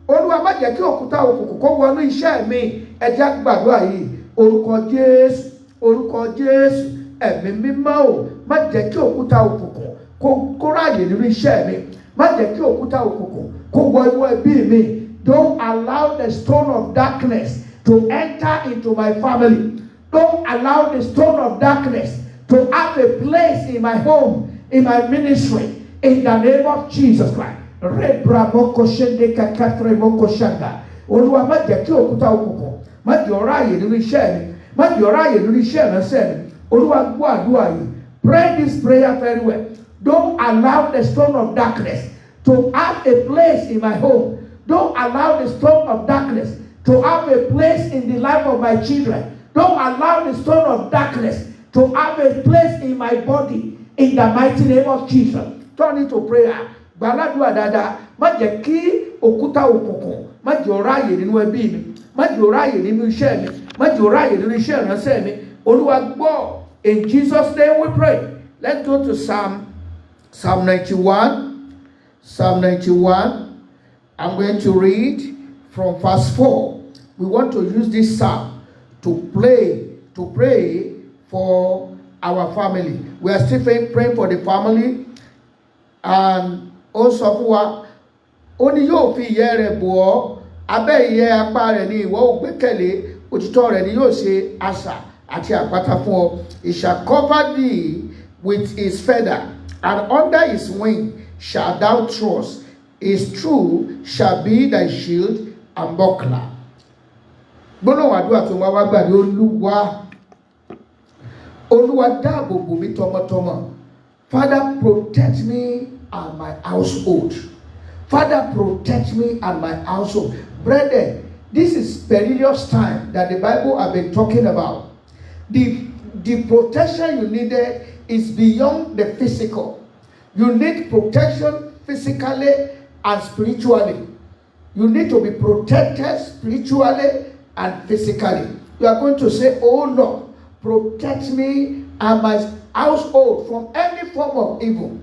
Olúwa má jẹ́ kí òkúta òkùnkùn kó wọnú iṣẹ́ mi. Ẹ jẹ́ gbàdúrà yìí. Orúkọ Jésù, orúkọ Jésù, ẹ̀mí mímọ́ o, má jẹ́ kí òkúta òkùnkùn kó ráyè nínú iṣẹ́ mi. Má jẹ́ kí òkúta òkùnkùn kó wọ inú ẹbí mi. Don't allow the stone of darkness to enter into my family. Don't allow the stone of darkness to have a place in my home, in my ministry, in the name of Jesus Christ. Olúwa má jẹ́ kí òkúta òkùnkùn má jẹ́ ó ráyè nínú iṣẹ́ mi, má jẹ́ ó ráyè nínú iṣẹ́ ìránṣẹ́ mi. Olúwa gbọ́ àdúrà yìí. Pray this prayer very well. Don't allow the stone of darkness to have a place in my home. Don't allow the stone of darkness to have a place in the life of my children. Don't allow the stone of darkness to have a place in my body, in the mighty name of Jesus. Turn it to prayer. Gbàládùá dáadáa. Má jẹ́ kí òkúta òkùnkùn má jẹ́ ó ráyè nínú ẹbí mi, má jẹ́ ó ráyè nínú iṣẹ́ mi, má jẹ́ ó ráyè nínú iṣẹ́ ìránṣẹ́ mi. Olúwa gbọ́. In Jesus' name we pray. Let's go to Psalm 91. Psalm 91. I'm going to read from verse 4. We want to use this psalm to pray for our family. We are still praying for the family. And also fún wa, ó ní yóò fi ìyẹ́ rẹ̀ bò ọ́, abẹ́ ìyẹ́ apá rẹ̀ ni ìwọ ó gbẹ́kẹ̀lé, òtítọ́ rẹ̀ ni yóò ṣe asà àti àpáta fún ọ. He shall cover thee with his feather, and under his wing shalt thou trust. His truth shall be thy shield and buckler. Gbólóhùn àdúrà tó wá gbà ní Olúwa dáàbò bò mí tọmọtọmọ. Father, protect me and my household. Father, protect me and my household. Brethren, this is perilous time that the Bible have been talking about. The protection you needed is beyond the physical. You need protection physically and spiritually. You need to be protected spiritually and physically. You are going to say, oh Lord, protect me and my household from any form of evil,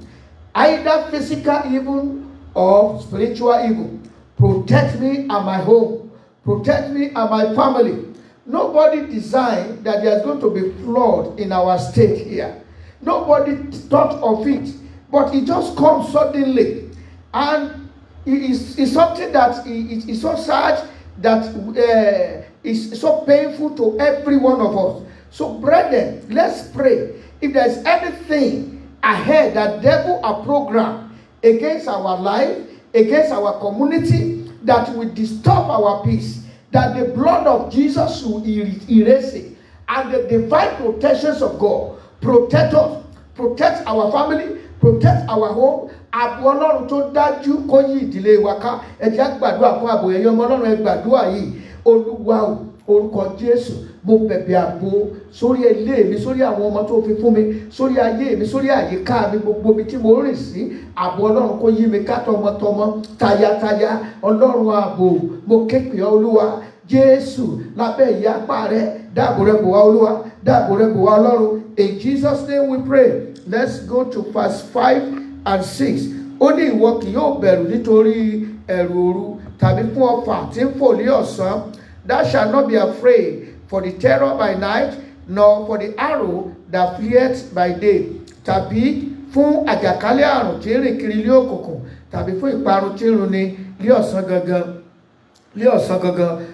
either physical evil or spiritual evil. Protect me and my home. Protect me and my family. Nobody designed that there's going to be flood in our state here. Nobody thought of it, but it just comes suddenly. And it's something that is so sad that is so painful to every one of us. So brethren, let's pray. If there's anything ahead that devil are programmed against our life, against our community, that will disturb our peace, that the blood of Jesus will erase it, and the divine protections of God protect us, protect our family, protect our home. Ààbò Ọlọ́run tó dájú kó yí ìdílé wa ká. Ẹ jẹ́ gbàdúrà fún ààbò ẹ̀yọ́ ọmọ Ọlọ́run, ẹ gbàdúrà yìí. Olúwa o, orúkọ Jésù, mo bẹ̀bẹ̀ ààbò sórí ilé mi, sórí àwọn ọmọ tó fi fún mi, sórí ayé mi, sórí àyíká mi, gbogbo ibi tí mo rìn sí. Ààbò Ọlọ́run kó yí mi ká tọmọtọmọ, tayátayá. Ọlọ́run ààbò, mo ké pè ọ́ Olúwa. Jésù, lábẹ́ ìyapa rẹ, dáàbò rẹ bò wá Olúwa, dáàbò rẹ bò wá Ọlọ́run. In Jesus' name we pray. Let's go to verse 5 and 6. Ó ní ìwọ kì yóò bẹ̀rù nítorí ẹ̀rù òru, tàbí fún ọfà tí ń fò ní ọ̀sán. Thou shalt not be afraid for the terror by night, nor for the arrow that flieth by day, tàbí fún àjàkálẹ̀ àrùn tí ń rìn kiri ilé òkùnkùn tàbí fún ìparun tí ń runi lé ọ̀sán gangan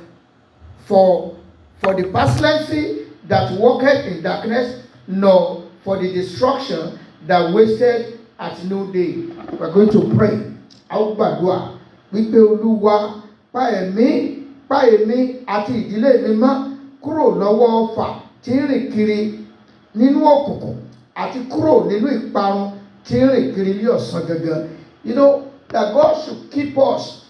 for the pestilence that walketh in darkness, nor for the destruction that wasted at noonday. We are going to pray. A ó gbàdúrà wípé Olúwa pa èmi àti ìdílé mi mọ́ kúrò lọ́wọ́ ọfà tí ń rìn kiri nínú òkùnkùn àti kúrò nínú ìparun tí ń rìn kiri ní ọ̀sán gangan. You know that God should keep us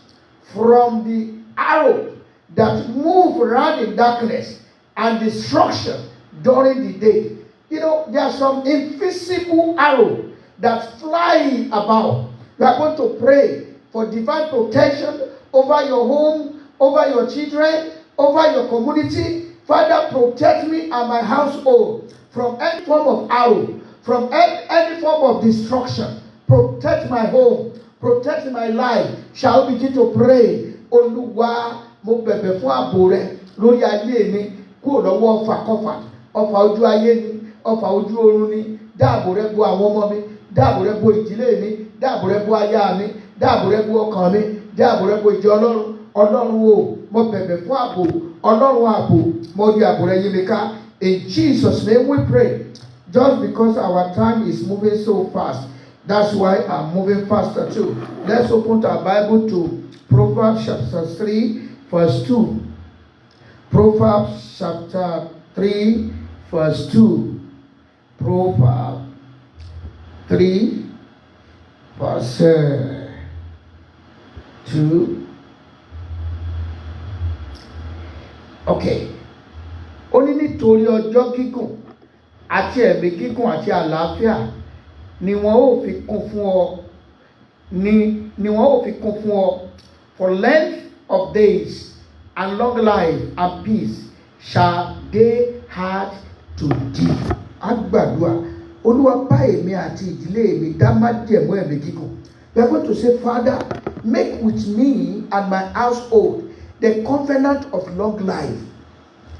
from the arrow that move around in darkness and destruction during the day. You know, there are some invisible arrows that fly about. We are going to pray for divine protection over your home, over your children, over your community. Father, protect me and my household from any form of arrow, from any form of destruction. Protect my home, protect my life. Shall we begin to pray? Olúwa, mo bẹ̀bẹ̀ fún ààbò rẹ lórí ayé mi kúrò lọ́wọ́ ọfàkọfà, ọfà ojú ayé ni, ọfà ojú oorun ni. Dáàbò rẹ bo àwọn ọmọ mi, dáàbò rẹ bo ìdílé mi, dáàbò rẹ bo aya mi, dáàbò rẹ bo ọkàn mi, dáàbò rẹ bo ìjọ Ọlọ́run. Ọlọ́run o, mo bẹ̀bẹ̀ fún ààbò, Ọlọ́run ààbò, mo di ààbò rẹ yí mi ká. In Jesus' name we pray. Just because our time is moving so fast, that's why I'm moving faster too. Let's open our Bible to Proverbs chapter 3, verse 2. Proverbs chapter 3, verse 2. Proverbs 3, verse 2. Okay. Ó ní nítorí ọjọ́ gígùn àti ẹ̀mí gígùn àti àlàáfíà ni wọ́n ó fi kún fún ọ ni wọ́n ó fi kún fún ọ. For length of days and long life and peace shall they add to thee. Agbàdúrà, Olúwa bá èmi àti ìdílé mi dá májẹ̀mú ẹ̀mí gígùn. We are going to say, Father, make with me and my household the covenant of long life.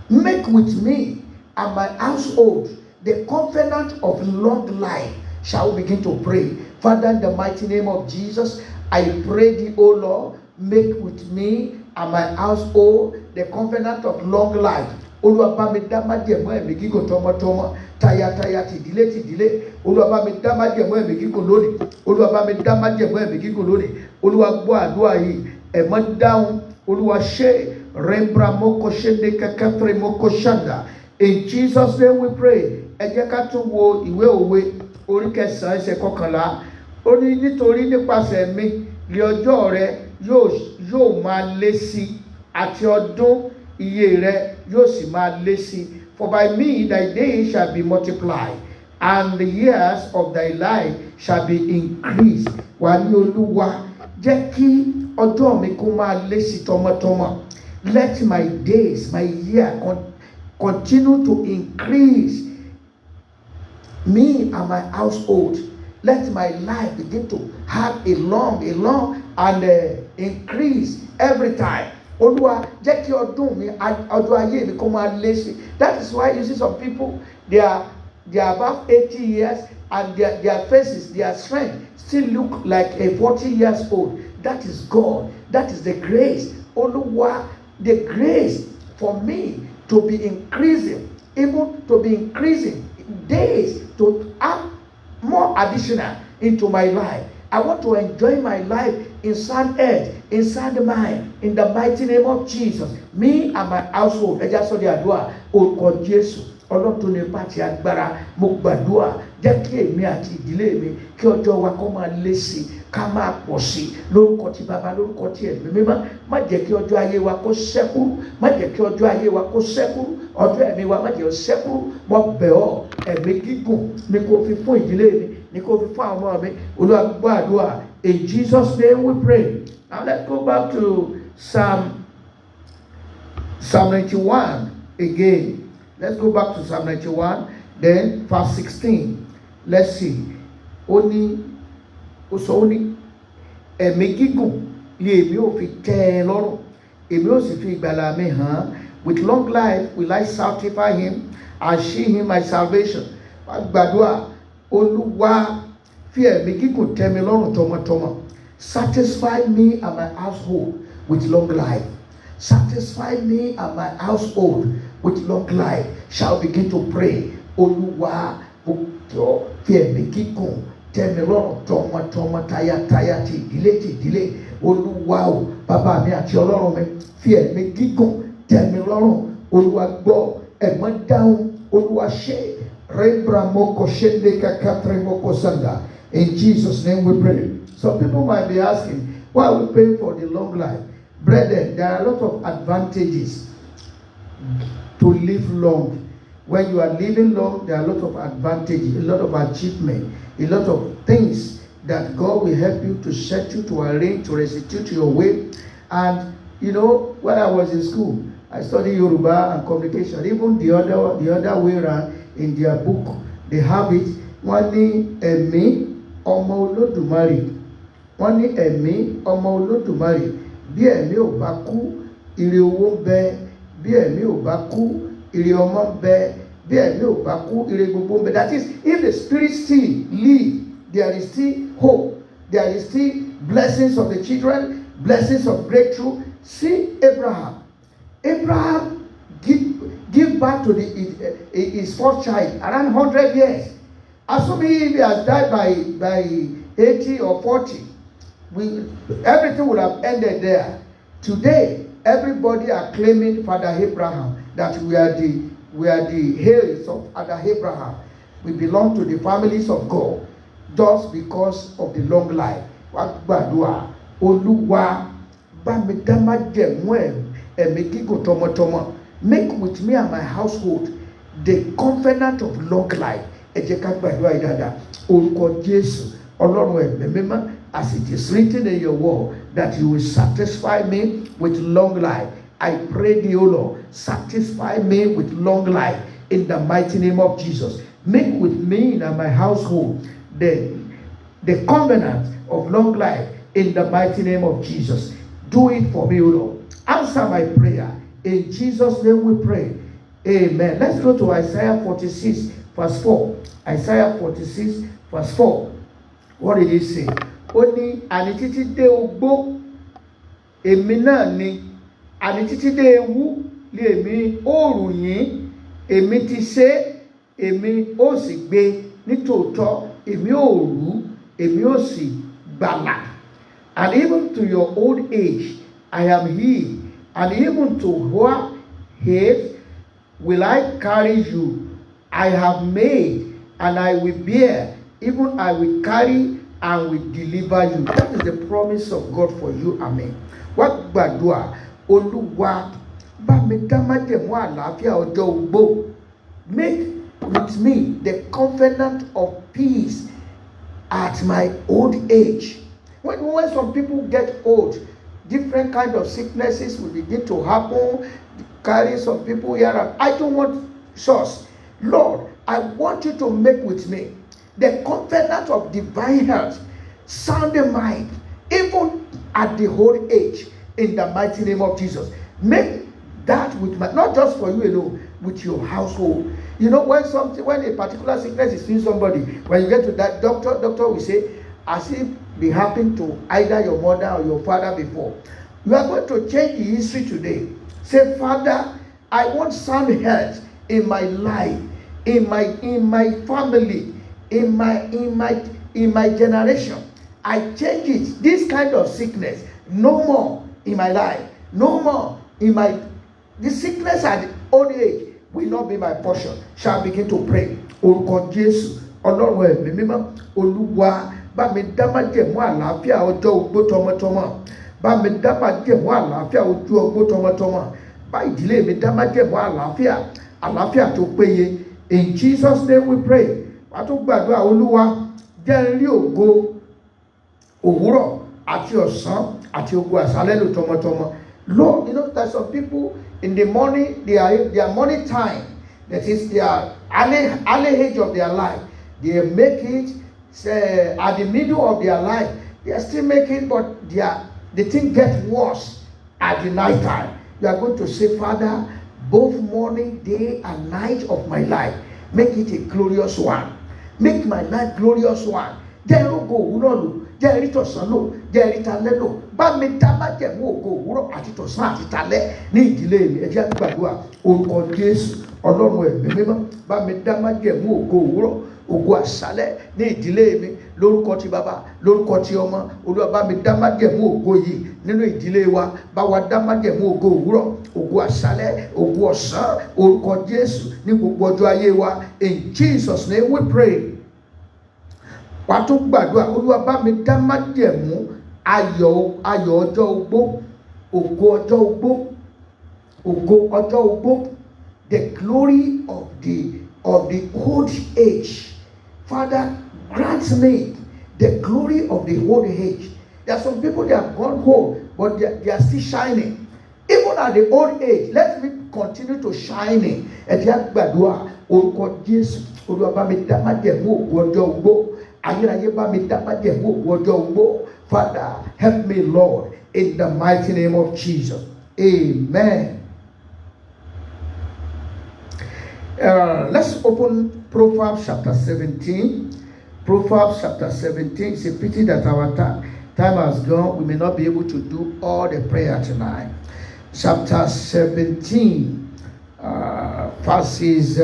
Make with me and my household the covenant of long life. Shall we begin to pray? Father, in the mighty name of Jesus, I pray thee, O Lord, make with me and my household the covenant of long life. Olúwa bá mi dá májẹ̀mú ẹ̀mí gígùn tọmọtọmọ, tayátayá, tìdílé. Olúwa bá mi dá májẹ̀mú ẹ̀mí gígùn lónìí. Olúwa bá mi dá májẹ̀mú ẹ̀mí gígùn lónìí. Olúwa gbọ́ àdúrà yìí. Ẹ̀mọ́ dáhùn. Olúwa ṣe rembra moko shende kakafre moko shanda. In Jesus' name we pray. Ẹ jẹ́ ká tún wo ìwé òwe orí 9 ẹsẹ̀ 11. Ó ní nítorí nípasẹ̀ mi ní ọjọ́ rẹ yóò máa lé sí àti ọdún iye rẹ yóò sì máa lé sí. For by me thy days shall be multiplied, and the years of thy life shall be increased. Wà ní Olúwa, jẹ́ kí ọjọ́ mi kó máa lé sí tọmọtọmọ. Let my days, my year continue to increase. Me and my household, let my life begin to have a long and increase every time. Olúwa, jẹ́ kí ọdún mi, ọdún ayé mi kó máa lé sí. That is why you see some people, they are about 80 years and their faces, their strength still look like a 40 years old. That is God. That is the grace. Olúwa, the grace for me to be increasing, even to be increasing days, to add more additional into my life. I want to enjoy my life in sound health, in sound mind, in the mighty name of Jesus. Me and my household. Ẹ já sọ di àdúrà orúkọ Jésù. Ọlọ́run tó ní ipá àti agbára, mo gbàdúrà jẹ́ kí èmi àti ìdílé mi kí ọjọ́ wa kó máa lé sí, ká máa pọ̀ sí lórúkọ ti Bàbá, lórúkọ ti Ẹ̀mí Mímọ́. Má jẹ́ kí ọjọ́ ayé wa kó ṣẹ́kù, má jẹ́ kí ọjọ́ ayé wa kó ṣẹ́kù, ọjọ́ ẹ̀mí wa má jẹ́ ó ṣẹ́kù. Mo bẹ̀ ọ́, ẹ̀mí gígùn ni kó fi fún ìdílé mi, ni kó fi fún àwọn ọmọ mi. Olúwa gbọ́ àdúrà. In Jesus' name we pray. Now let's go back to Psalm 91 again. Let's go back to Psalm 91, then verse 16. Let's see. Ó sọ ẹ̀mí gígùn ni èmi ò fi tẹ́ ẹ lọ́rùn, èmi ò sì fi ìgbàlà mi hàn. With long life will I sanctify him and shew him my salvation. Gbàdúrà, Olúwa, fi ẹ̀mí gígùn tẹ́ mi lọ́rùn tọmọtọmọ. Satisfy me and my household with long life. Satisfy me and my household with long life. Shall begin to pray. Olúwa jọ̀ọ́ fi ẹ̀mí gígùn tẹ́ mi lọ́rùn tọmọtọmọ tayátayá ti ìdílé. Olúwa o, bàbá mi àti Ọlọ́run mi, fi ẹ̀mí gígùn tẹ́ mi lọ́rùn. Olúwa gbọ́, ẹ̀mọ́ dáhùn. Olúwa ṣe. In Jesus' name we pray. Some people might be asking, why are we praying for the long life? Brethren, there are a lot of advantages to live long. When you are living long, there are a lot of advantages, a lot of achievement, a lot of things that God will help you to set you, to arrange, to restitute your way. And you know, when I was in school, I studied Yoruba and communication. Even the other way around, in their book, they have it. Wọ́n ní ẹ̀mí ọmọ Olódùmarè. Wọ́n ní ẹ̀mí ọmọ Olódùmarè. Bí ẹ̀mí ò bá kú, ire owó ń bẹ. Bí ẹ̀mí ò bá kú, ire ọmọ ń bẹ. Bí ẹ̀mí ò bá kú, ire gbogbo ń bẹ. That is, if the spirit still live, there is still hope. There is still blessings of the children, blessings of breakthrough. See Abraham. Abraham give birth to his first child around 100 years. Assuming if he has died by 80 or 40, everything would have ended there. Today, everybody are claiming Father Abraham, that we are the heirs of Father Abraham. We belong to the families of God just because of the long life. Gbàdúrà, Olúwa bá mi dá májẹ̀mú ẹ̀mí gígùn tọmọtọmọ. Make with me and my household the covenant of long life. Ẹ jẹ́ ká gbàdúrà yìí dáadáa. Orúkọ Jésù, Ọlọ́run ẹ̀mí mímọ́, as it is written in your word, that you will satisfy me with long life. I pray thee, O Lord, satisfy me with long life in the mighty name of Jesus. Make with me and my household the covenant of long life in the mighty name of Jesus. Do it for me, O Lord. Answer my prayer. In Jesus' name we pray. Amen. Let's go to Isaiah 46, verse 4. Isaiah 46, verse 4. What did he say? Ó ní, àní títí dé ogbó, èmi náà ni. Àní títí dé ewu, lèmi ó rù yín. Èmi ti ṣe, èmi ó sì gbé. Nítòótọ́, èmi ó rù, èmi ó sì gbàlà. And even to your old age, I am he. And even to what age will I carry you? I have made, and I will bear. Even I will carry and will deliver you. That is the promise of God for you. Amen. What gbàdúrà, Olúwa bá mi dá májẹ̀mú àlàáfíà ọjọ́ ogbó. Make with me the covenant of peace at my old age. When some people get old, different kind of sicknesses will begin to happen, carry some people here. I don't want source. Lord, I want you to make with me the covenant of divine health, sound mind, even at the old age, in the mighty name of Jesus. Make that with my, not just for you alone, with your household. You know, when a particular sickness is in somebody, when you get to that doctor will say, as if it happened to either your mother or your father before. You are going to change the history today. Say, Father, I want sound health in my life, in my family, in my generation. I change it. This kind of sickness, no more in my life, no more in the sickness at the old age will not be my portion. Shall begin to pray. Orúkọ Jésù, Ọlọ́run ẹ̀mí mímọ́, Olúwa bá mi dá májẹ̀mú àlàáfíà ọjọ́ ogbó tọmọtọmọ. Bá mi dá májẹ̀mú àlàáfíà ọjọ́ ogbó tọmọtọmọ. Bá ìdílé mi dá májẹ̀mú àlàáfíà tó péye. In Jesus' name we pray. Wàá tún gbàdúrà, Olúwa jẹ́ n rí ògo òwúrọ̀ àti ọ̀sán àti ògo àṣálẹ́ lò tọmọtọmọ. Lord, you know that some people in the morning, their morning time, that is their early age of their life, they make it at the middle of their life. They are still making, but the thing gets worse at the night time. You are going to say, Father, both morning, day, and night of my life, make it a glorious one. Make my life glorious one. jẹ́ rógo òwúrọ̀ lò, jẹ́ rí tọ̀sán lò, jẹ́ rí talẹ́ lò. Bá mi dá májẹ̀mú ògo òwúrọ̀ àti tọ̀sán àti talẹ́ ní ìdílé mi. Ẹ jẹ́ gbàdúrà orúkọ Jésù. Ọlọ́run ẹ̀mí mímọ́, bá mi dá májẹ̀mú ògo òwúrọ̀, ògo àṣálẹ́ ní ìdílé mi lórúkọ ti bàbá, lórúkọ ti ọmọ. Olúwa bá mi dá májẹ̀mú ògo yìí nínú ìdílé wa. Bá wa dá májẹ̀mú ògo òwúrọ̀, ògo àṣálẹ́, ògo ọ̀sán, orúkọ Jésù ní gbogbo ọjọ́ ayé wa. In Jesus' name we pray. Wà tún gbàdúrà, Olúwa bá mi dá májẹ̀mú ayọ̀ ọjọ́ ogbó, ògo ọjọ́ ogbó, ògo ọjọ́ ogbó, the glory of the old age. Father, grant me the glory of the old age. There are some people that have gone home, but they are still shining. Even at the old age, let me continue to shining. Ẹ jẹ́ gbàdúrà orúkọ Jésù. Olúwa bá mi dá májẹ̀mú ògo ọjọ́ ogbó. Ayérayé bá mi dá májẹ̀mú ògo ọjọ́ ogbó. Father, help me, Lord, in the mighty name of Jesus. Amen. Let's open Proverbs chapter 17. Proverbs chapter 17. It's a pity that our time has gone. We may not be able to do all the prayer tonight. Chapter 17, verses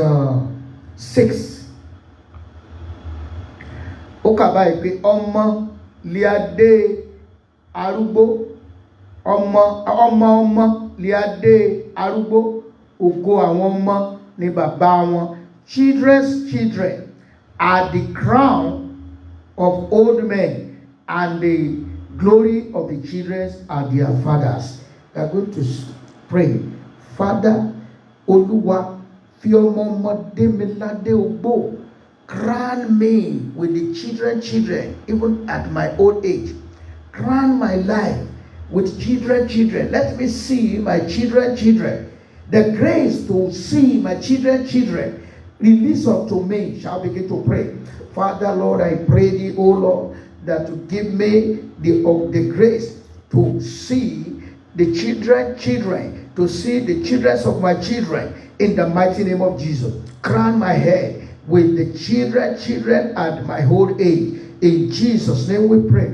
6. Ó kà báyìí pé ọmọ liade arúgbó, ọmọ liade arúgbó, ògo àwọn ọmọ ni bàbá wọn. Children's children are the crown of old men, and the glory of the children are their fathers. We are going to pray. Father, Olúwa, fi ọmọ ọmọdé mi ládé ogbó. Crown me with the children, even at my old age. Crown my life with children. Let me see my children. The grace to see my children release unto me. Shall begin to pray. Father, Lord, I pray thee, O Lord, that to give me the grace to see the children, to see the children of my children in the mighty name of Jesus. Crown my head with the children at my old age. In Jesus' name we pray.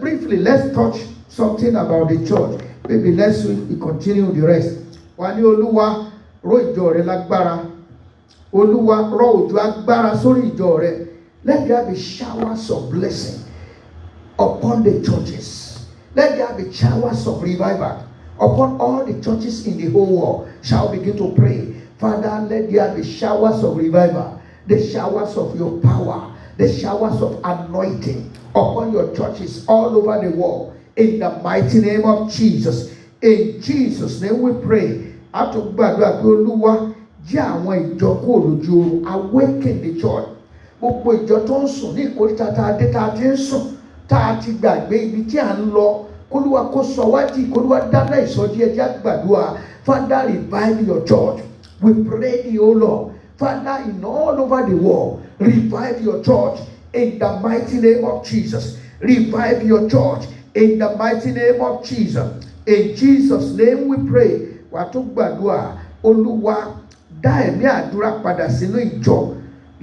Briefly, let's touch something about the church. Maybe next week we continue the rest. Wà ní Olúwa rọ̀ ìjọ rẹ̀ lágbára. Olúwa rọ̀ òjò agbára sórí ìjọ rẹ̀. Let there be showers of blessing upon the churches. Let there be showers of revival upon all the churches in the whole world. Shall begin to pray. Father, let there be showers of revival, the showers of your power, the showers of anointing upon your churches all over the world. In the mighty name of Jesus. In Jesus' name we pray. Àtúgbàdúrà pé Olúwa jẹ́ àwọn ìjọ kó lójú oorun. Awaken the church. Gbogbo ìjọ tó ń sùn ní ìkórìtà tá a dé tá a ti ń sùn tá a ti gbàgbé ibi tí à ń lọ. K'Olúwa kó sọ wá jí, k'Olúwa dáná ìsọjí ẹjẹ́ àgbàdúrà. Father, revive your church. We pray thee, O Lord. Father, in all over the world, revive your church in the mighty name of Jesus. Revive your church in the mighty name of Jesus. In Jesus' name we pray. Wà tó gbàdúrà, Olúwa dá ẹ̀mí àdúrà padà sínú ìjọ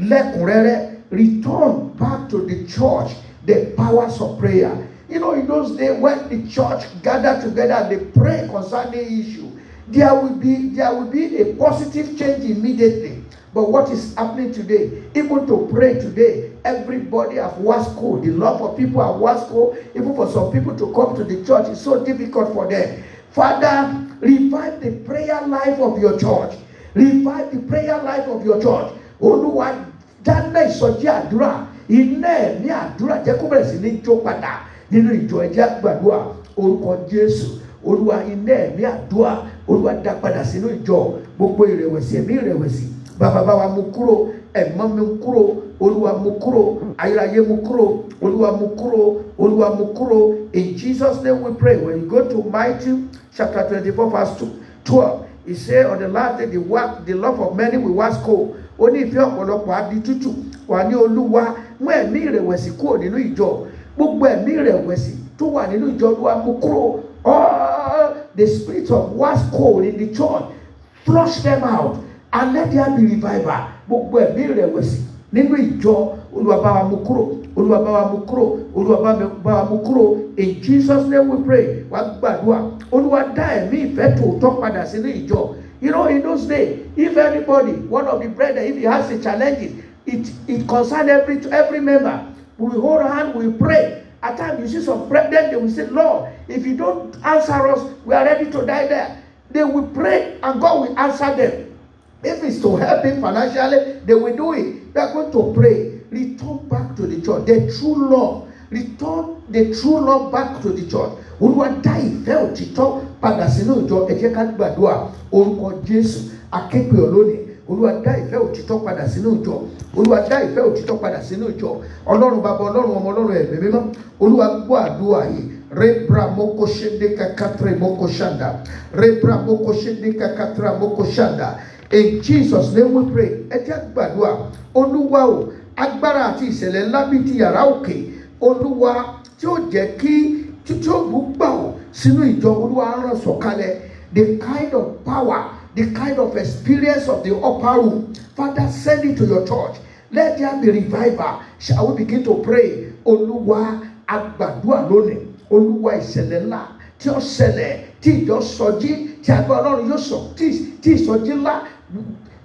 lẹ́kùnrẹ́rẹ́. Return back to the church the powers of prayer. You know, in those days when the church gathered together, they pray concerning issue. There will be a positive change immediately. But what is happening today? Even to pray today, everybody have Wasco. The love for people have Wasco. Even for some people to come to the church is so difficult for them. Father, revive the prayer life of your church. Revive the prayer life of your church. Olúwa dáná ìsọjí àdúrà. Iná ẹ̀mí àdúrà jẹ́ kó bẹ̀rẹ̀ sí ní jó padà nínú ìjọ. ẹjẹ́ gbàdúrà orúkọ Jésù. Olúwa iná ẹ̀mí àdúrà. Olúwa dá padà sínú ìjọ. Gbogbo ìrẹ̀wẹ̀sì, ẹ̀mí ìrẹ̀wẹ̀sì. Bàbá wa mú kúrò, ẹ̀mọ́ mú kúrò, Olúwa mú kúrò, ayérayé mú kúrò, Olúwa mú kúrò, Olúwa mú kúrò. In Jesus' name we pray. When you go to Matthew chapter 24 verse 12, he said on the last day the love of many will wax cold. Ó ní ìfẹ́ ọ̀pọ̀lọpọ̀ á di tútù. Wà ní Olúwa mú ẹ̀mí ìrẹ̀wẹ̀sì kúrò nínú ìjọ. Gbogbo ẹ̀mí ìrẹ̀wẹ̀sì tó wà nínú ìjọ Olúwa mú kúrò. All the spirit of wax cold in the church, flush them out. And let there be revival. Gbogbo ẹ̀mí ìrẹ̀wẹ̀sì nínú ìjọ Olúwa bá wa mú kúrò, Olúwa bá wa mú kúrò, Olúwa bá wa mú kúrò. In Jesus' name we pray. Wá gbàdúrà, Olúwa dá ẹ̀mí ìfẹ́ tòótọ́ padà sínú ìjọ. You know, in those days, if anybody, one of the brethren, if he has a challenge, it concerns every member. We will hold hand, we will pray. At times, you see some brethren, they will say, Lord, if you don't answer us, we are ready to die there. They will pray and God will answer them. If it's to help him financially, they will do it. They are going to pray. Return back to the church. The true love. Return the true love back to the church. Olúwa dá ìfẹ́ òtítọ́ padà sínú ìjọ. Ẹ jẹ́ ká gbàdúrà orúkọ Jésù. Aképe olónìí. Olúwa dá ìfẹ́ òtítọ́ padà sínú ìjọ. Olúwa dá ìfẹ́ òtítọ́ padà sínú ìjọ. Ọlọ́run bàbá, Ọlọ́run ọmọ, Ọlọ́run ẹ̀mí mímọ́. Olúwa gbọ́ àdúrà yìí. Rebra moko shende kakatre moko shanda. Rebra moko shende kakatra moko shanda. In Jesus' name we pray. Ẹ jẹ́ gbàdúrà. Olúwa o, agbára àti ìṣẹ̀lẹ̀ ńlá bíi ti yàrá òkè. Olúwa tí ó jẹ́ kí tí ó bú gbà ọ́ sínú ìjọ. Olúwa rán sọ̀kalẹ̀. The kind of power, the kind of experience of the upper room. Father, send it to your church. Let there be revival. Shall we begin to pray? Olúwa agbàdúrà lónìí. Olúwa ìṣẹ̀lẹ̀ ńlá tí ó ṣẹlẹ̀ tí ìjọ sọjí tí àgbà Ọlọ́run yóò sọ tí ìsọjí ńlá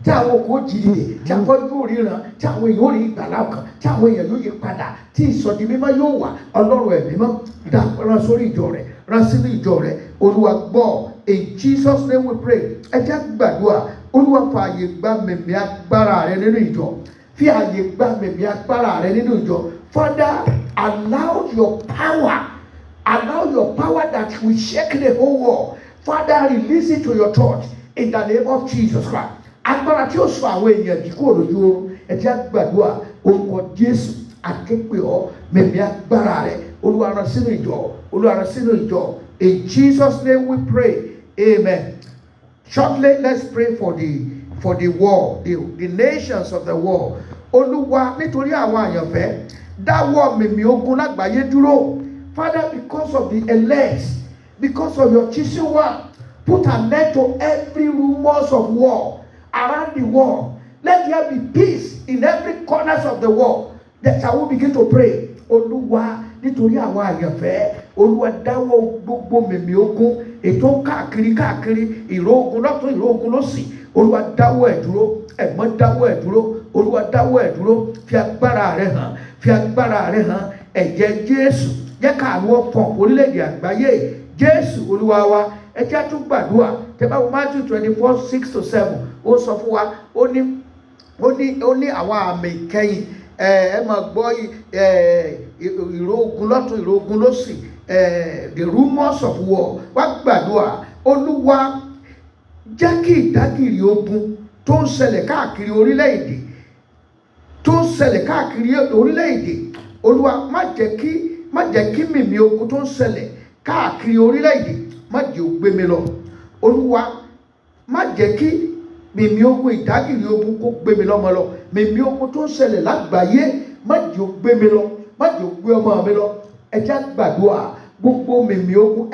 tí àwọn kò jìnnì tí àfọ́jú ríran tí àwọn èèyàn ò rí ìgbàlá kan tí àwọn èèyàn yóò yí padà tí ìsọjí mímọ́ yóò wà. Ọlọ́run ẹ̀mí mọ́ dá rán sórí ìjọ rẹ̀, rán sínú ìjọ rẹ̀. Olúwa gbọ́. In Jesus' name we pray. Ẹ jẹ́ gbàdúrà. Olúwa fààyè gba mẹ̀mí agbára rẹ nínú ìjọ. Fi ààyè gba mẹ̀mí agbára rẹ nínú ìjọ. Father, allow your power that will shake the whole world. Father, release it to your church in the name of Jesus Christ. Agbára tí ó sọ àwọn èèyàn jí kúrò lójú oorun. Ẹ jẹ́ gbàdúrà orúkọ Jésù. Aképe ọ́ mẹ̀mí agbára rẹ̀. Olúwa rán sínú ìjọ. Olúwa rán sínú ìjọ. In Jesus' name we pray. Amen. Shortly, let's pray for the world, the nations of the world. Olúwa, nítorí àwọn àyànfẹ́, dáwọ́ mẹ̀mí ogun lágbàáyé dúró. Father, because of the elect, because of your chosen one, put an end to every rumors of war around the world. Let there be peace in every corners of the world. That's how we begin to pray. Olúwa, nítorí àwọn àyànfẹ́, Olúwa dáwọ́ gbogbo mẹ̀mí ogun ètò káàkiri ìró ogun lọ́tún ìró ogun lósì. Olúwa dáwọ́ ẹ̀ dúró. Ẹ̀mọ́ dáwọ́ ẹ̀ dúró. Olúwa dáwọ́ ẹ̀ dúró. Fi agbára rẹ̀ hàn. Fi agbára rẹ̀ hàn. Ẹ̀jẹ̀ Jésù jẹ́ ká àwọn ọ̀pọ̀ orílẹ̀-èdè àgbáyé. Jésù Olúwa wa. Ẹ jẹ́ tún gbàdúrà. Tẹ́bá wo Matthew 24:6-7. Ó sọ fún wa. Ó ní àwọn àmì ìkẹyìn. Ẹ máa gbọ́ ìró ogun lọ́tún ìró ogun lósì. The rumors of war. Wá gbàdúrà. Olúwa jẹ́ kí ìdágìrì ogun tó ń ṣẹlẹ̀ káàkiri orílẹ̀-èdè Olúwa má jẹ́ kí mìmí ogun tó ń ṣẹlẹ̀ káàkiri orílẹ̀-èdè má jẹ́ ó gbé mi lọ. Olúwa má jẹ́ kí mìmí ogun ìdágìrì ogun kó gbé mi lọ́mọ lọ. Mìmí ogun tó ń ṣẹlẹ̀ lágbàáyé má jẹ́ ó gbé mi lọ, má jẹ́ ó gbé ọmọ mi lọ. Ẹ jẹ́ gbàdúrà. Gbogbo mìmí ogun,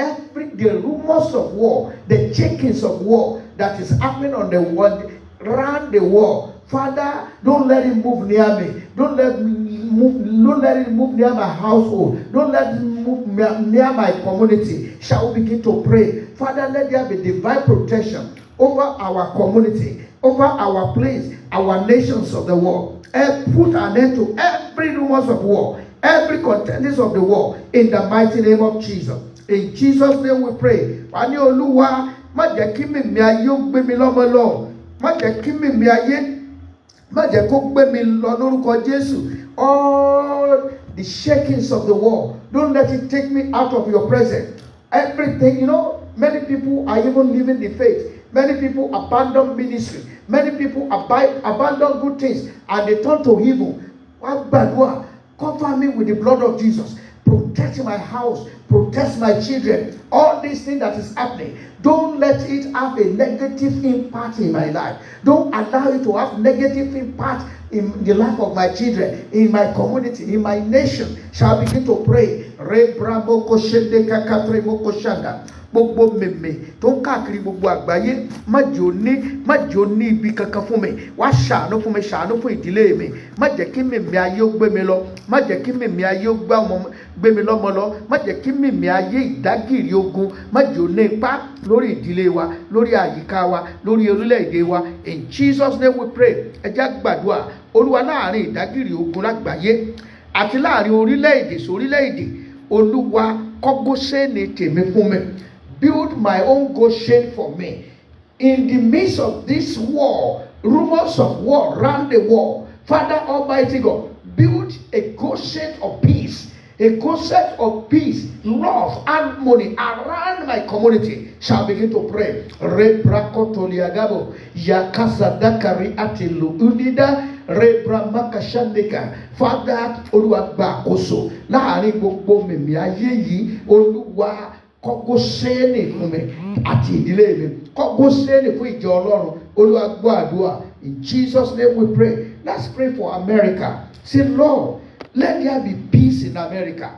the rumors of war, the shakings of war that is happening on the world, around the world. Father, don't let it move near me. Don't let it move near my household. Don't let it move near my community. Shall we begin to pray? Father, let there be divine protection over our community, over our place, our nations of the world. And put an end to every rumors of war, every contenders of the war, in the mighty name of Jesus. In Jesus' name we pray. Wani Olúwa, má jẹ́ kí mìmí ayé ó gbé mi lọ́mọ lọ. Má jẹ́ kí mìmí ayé, má jẹ́ kó gbé mi lọ lórúkọ Jésù. All the shakings of the world, don't let it take me out of your presence. Everything, many people are even leaving the faith. Many people abandon ministry. Many people abandon good things and they turn to evil. Cover me with the blood of Jesus. Protect my house. Protect my children. All these things that is happening, don't let it have a negative impact in my life. Don't allow it to have negative impact in the life of my children, in my community, in my nation. Shall I begin to pray? gbogbo mèmè tó ń káàkiri gbogbo àgbáyé má jẹ́ ó ní ibi kankan fún mi. Wá ṣàánú fún mi, ṣàánú fún ìdílé mi. Má jẹ́ kí mèmè ayé ó gbé mi lọ, má jẹ́ kí mèmè ayé ó gbé mi lọ́mọ lọ, má jẹ́ kí mèmè ayé ìdágìrì ogun má jẹ́ ó ní ipá lórí ìdílé wa, lórí àyíká wa, lórí orílẹ̀-èdè wa. In Jesus name we pray. Ẹ jẹ́ gbàdúrà. Olúwa, láàrin ìdágìrì ogun lágbàáyé àti láàrin orílẹ̀-èdè sórílẹ̀-èdè, Olúwa kọ́ Góṣẹ́nì tèmi fún mi. Build my own Goshen for me. In the midst of this war, rumors of war round the world, Father Almighty God, build a Goshen of peace. A Goshen of peace, love, harmony around my community. Shall begin to pray. Rebrakotoliagabo, Yakasadakari atilu unida, Rebramakashandeka. Father, Olúwa gba àkóso láàrin gbogbo mèmí ayé yìí. Olúwa kọ́ Góṣẹ́nì fún mi àti ìdílé mi. Kọ́ Góṣẹ́nì fún ìjọ Ọlọ́run. Olúwa gbọ́ àdúrà. In Jesus' name we pray. Let's pray for America. Say, Lord, let there be peace in America.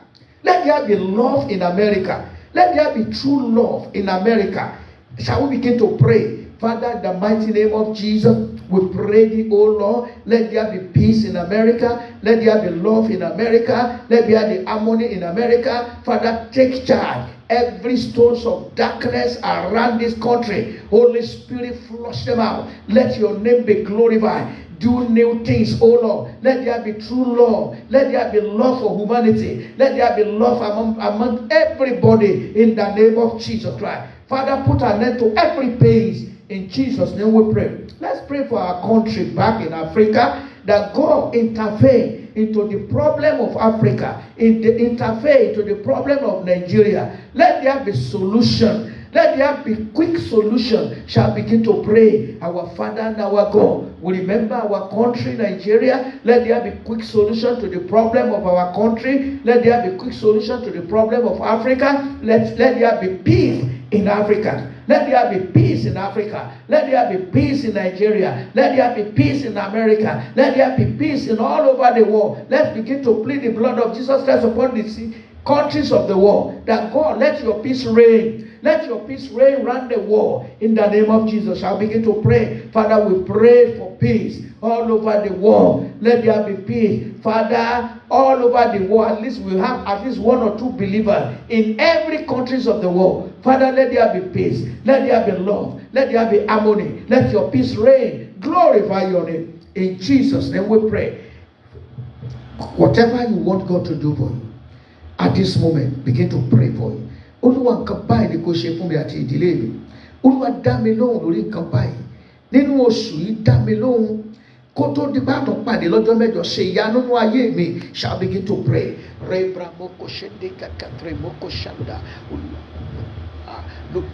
Let there be love in America. Let there be true love in America. Shall we begin to pray? Father, in the mighty name of Jesus, we pray thee, O Lord, let there be peace in America. Let there be love in America. Let there be harmony in America. Father, take charge. Every stones of darkness around this country, Holy Spirit, flush them out. Let your name be glorified. Do new things, oh Lord. Let there be true love. Let there be love for humanity. Let there be love among everybody in the name of Jesus Christ. Father, put an end to every pain. In Jesus' name we pray. Let's pray for our country back in Africa, that God intervene into the problem of Africa, intervene into the problem of Nigeria. Let there be solution. Let there be quick solution. Shall begin to pray. Our Father and our God, we remember our country, Nigeria. Let there be quick solution to the problem of our country. Let there be quick solution to the problem of Africa. Let there be peace in Africa. Let there be peace in Africa. Let there be peace in Nigeria. Let there be peace in America. Let there be peace in all over the world. Let's begin to plead the blood of Jesus Christ upon the countries of the world. That God, let your peace reign. Let your peace reign around the world. In the name of Jesus, shall begin to pray. Father, we pray for peace all over the world. Let there be peace. Father, all over the world, at least we have at least one or two believers in every countries of the world. Father, let there be peace. Let there be love. Let there be harmony. Let your peace reign. Glorify your name. In Jesus' name we pray. Whatever you want God to do for you, at this moment, begin to pray for you. Olúwa, nǹkan báyìí ni kò ṣe fún mi àti ìdílé mi. Olúwa, dá mi lóhùn lórí nǹkan báyìí. Nínú oṣù yìí, dá mi lóhùn. Kó tó di bá tó pàdé lọ́jọ́ mẹ́jọ, ṣe ìyanu nínú ayé mi. Shall begin to pray. Rebramoko shende kakatremoko shanda. Look.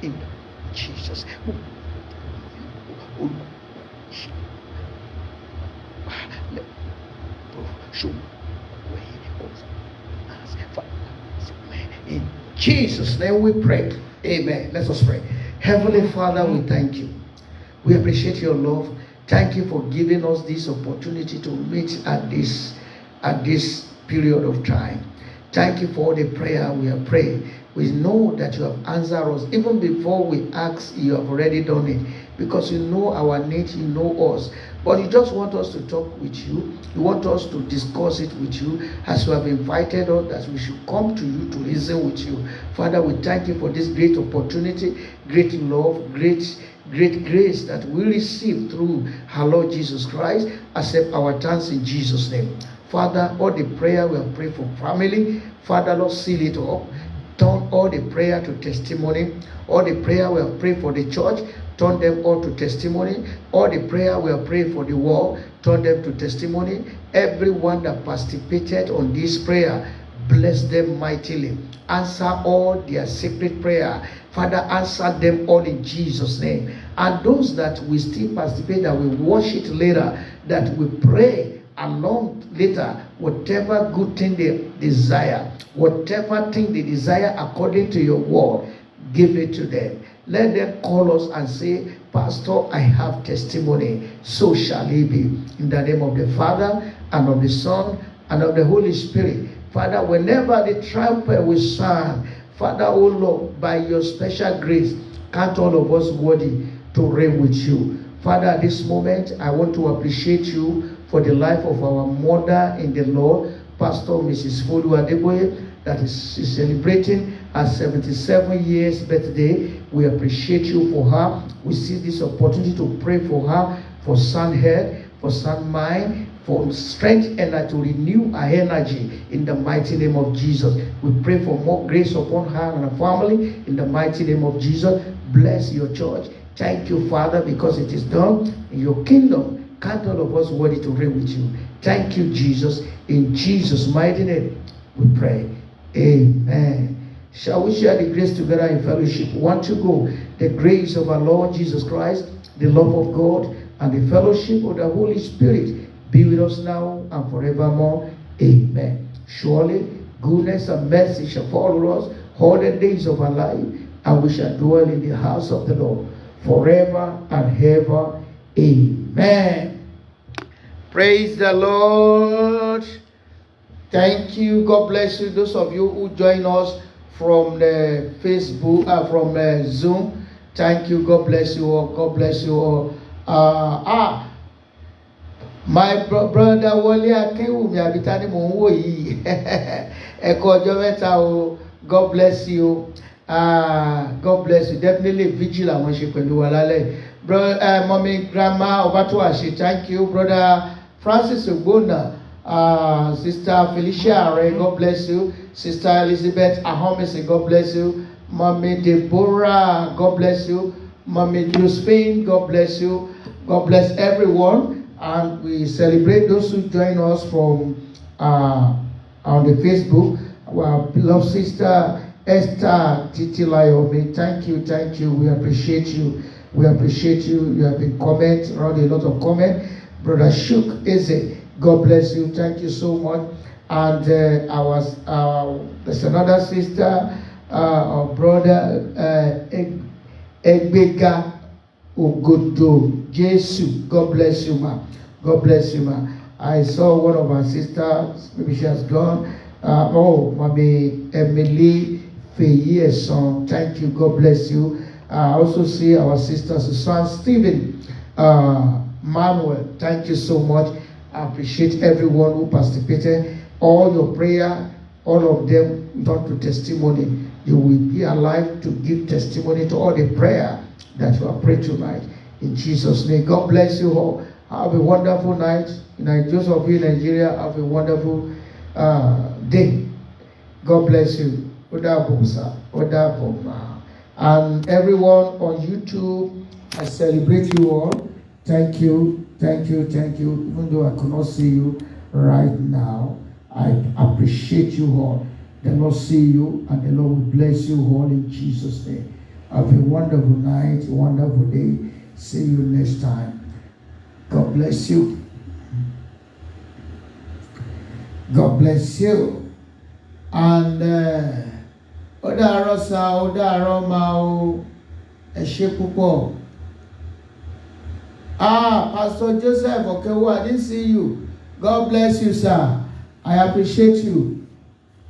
In Jesus. In Jesus' name we pray. Amen. Let us pray. Heavenly Father, we thank you. We appreciate your love. Thank you for giving us this opportunity to meet at this period of time. Thank you for the prayer we have prayed. We know that you have answered us. Even before we ask, you have already done it. Because you know our needs, you know us. But you just want us to talk with you. You want us to discuss it with you. As you have invited us, that we should come to you to reason with you. Father, we thank you for this great opportunity, great love, great grace that we receive through our Lord Jesus Christ. Accept our thanks in Jesus' name. Father, all the prayer we have prayed for family, Father, Lord, seal it up. Turn all the prayer to testimony. All the prayer we have prayed for the church, turn them all to testimony. All the prayer we have prayed for the world, turn them to testimony. Everyone that participated on this prayer, bless them mightily. Answer all their secret prayer. Father, answer them all in Jesus' name. And those that will still participate, that will watch it later, that will pray along later, whatever good thing they desire, whatever thing they desire according to your word, give it to them. let them call us and say, Pastor, I have testimony. So shall it be. In the name of the Father, and of the Son, and of the Holy Spirit. Father, whenever the trumpet will sound, Father, oh Lord, by your special grace, count all of us worthy to reign with you. Father, at this moment, I want to appreciate you for the life of our mother in the Lord, Pastor Mrs. Folu Adeboye, that is celebrating her 77 years birthday. We appreciate you for her. We see this opportunity to pray for her, for sound health, for sound mind, for strength and to renew her energy in the mighty name of Jesus. We pray for more grace upon her and her family in the mighty name of Jesus. Bless your church. Thank you, Father, because it is done in your kingdom. Count all of us worthy to reign with you. Thank you, Jesus. In Jesus' mighty name, we pray. Amen. Shall we share the grace together in fellowship? 1 to go. The grace of our Lord Jesus Christ, the love of God, and the fellowship of the Holy Spirit be with us now and forevermore. Amen. Surely, goodness and mercy shall follow us all the days of our life, and we shall dwell in the house of the Lord forever and ever. Amen. Praise the Lord. Thank you. God bless you. Those of you who join us from the Facebook, from Zoom, thank you. God bless you all. God bless you all. My brother Wole Akinwumi Abitani mo nwo yi. Eko ọjọ́ mẹ́ta o. God bless you. God bless you. Definitely vigil àwọn ṣe pẹ̀lú wa lálẹ́. Brother, mommy, grandma, Obatuashi, thank you. Brother Francis Ogbonna, Sister Felicia Are, God bless you. Sister Elizabeth Ahomese, God bless you. Mommy Deborah, God bless you. Mommy Josephine, God bless you. God bless everyone. And we celebrate those who join us from on the Facebook. Our beloved sister Esther Titilayomi, thank you. We appreciate you. We appreciate you. You have been comment, around a lot of comment. Brother Shuk Eze, God bless you. Thank you so much. And there's another sister, or brother Egbega Ogodo Jesu. God bless you, ma. God bless you, ma. I saw one of our sisters, maybe she has gone. Mommy Emily Feyieson, thank you. God bless you. I also see our sister Susan Stephen Manuel. Thank you so much. I appreciate everyone who participated. All your prayer, all of them turned to testimony. You will be alive to give testimony to all the prayer that you have prayed tonight. In Jesus' name, God bless you all. Have a wonderful night. Those of you in Nigeria, have a wonderful day. God bless you. And everyone on YouTube, I celebrate you all. Thank you. Even though I cannot see you right now, I appreciate you all. The Lord see you, and the Lord will bless you all in Jesus' name. Have a wonderful night, a wonderful day. See you next time. God bless you. God bless you. And Odaro sa, Odaro ma o, ẹ ṣé púpọ̀. Pastor Joseph Okewo, I didn't see you. God bless you, sir. I appreciate you.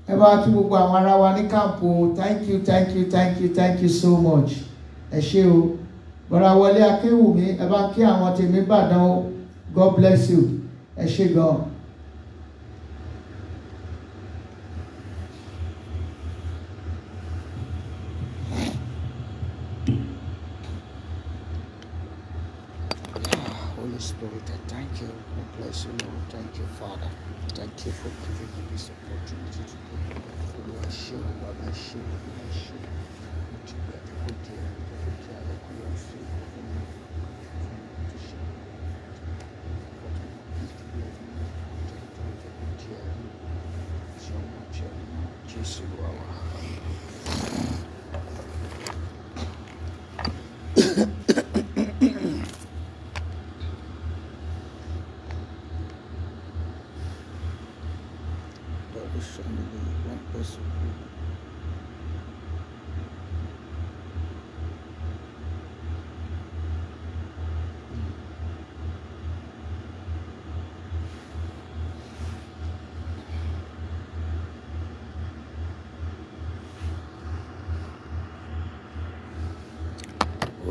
Ẹ bá tún gbogbo àwọn ará wa ní kámpù. Thank you so much. Ẹ ṣé o. Brother Wole Akinwumi, ẹ bá kí àwọn tèmi Ìbàdàn o. God bless you. Ẹ ṣé gan. Holy Spirit, I thank you. I bless you, Lord. Thank you, Father. Thank you for giving me this opportunity to do. I share what I share.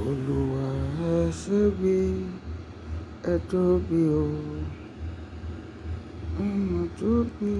Olúwa ẹ ṣé bí ẹ tóbi o, ẹ mà tóbi.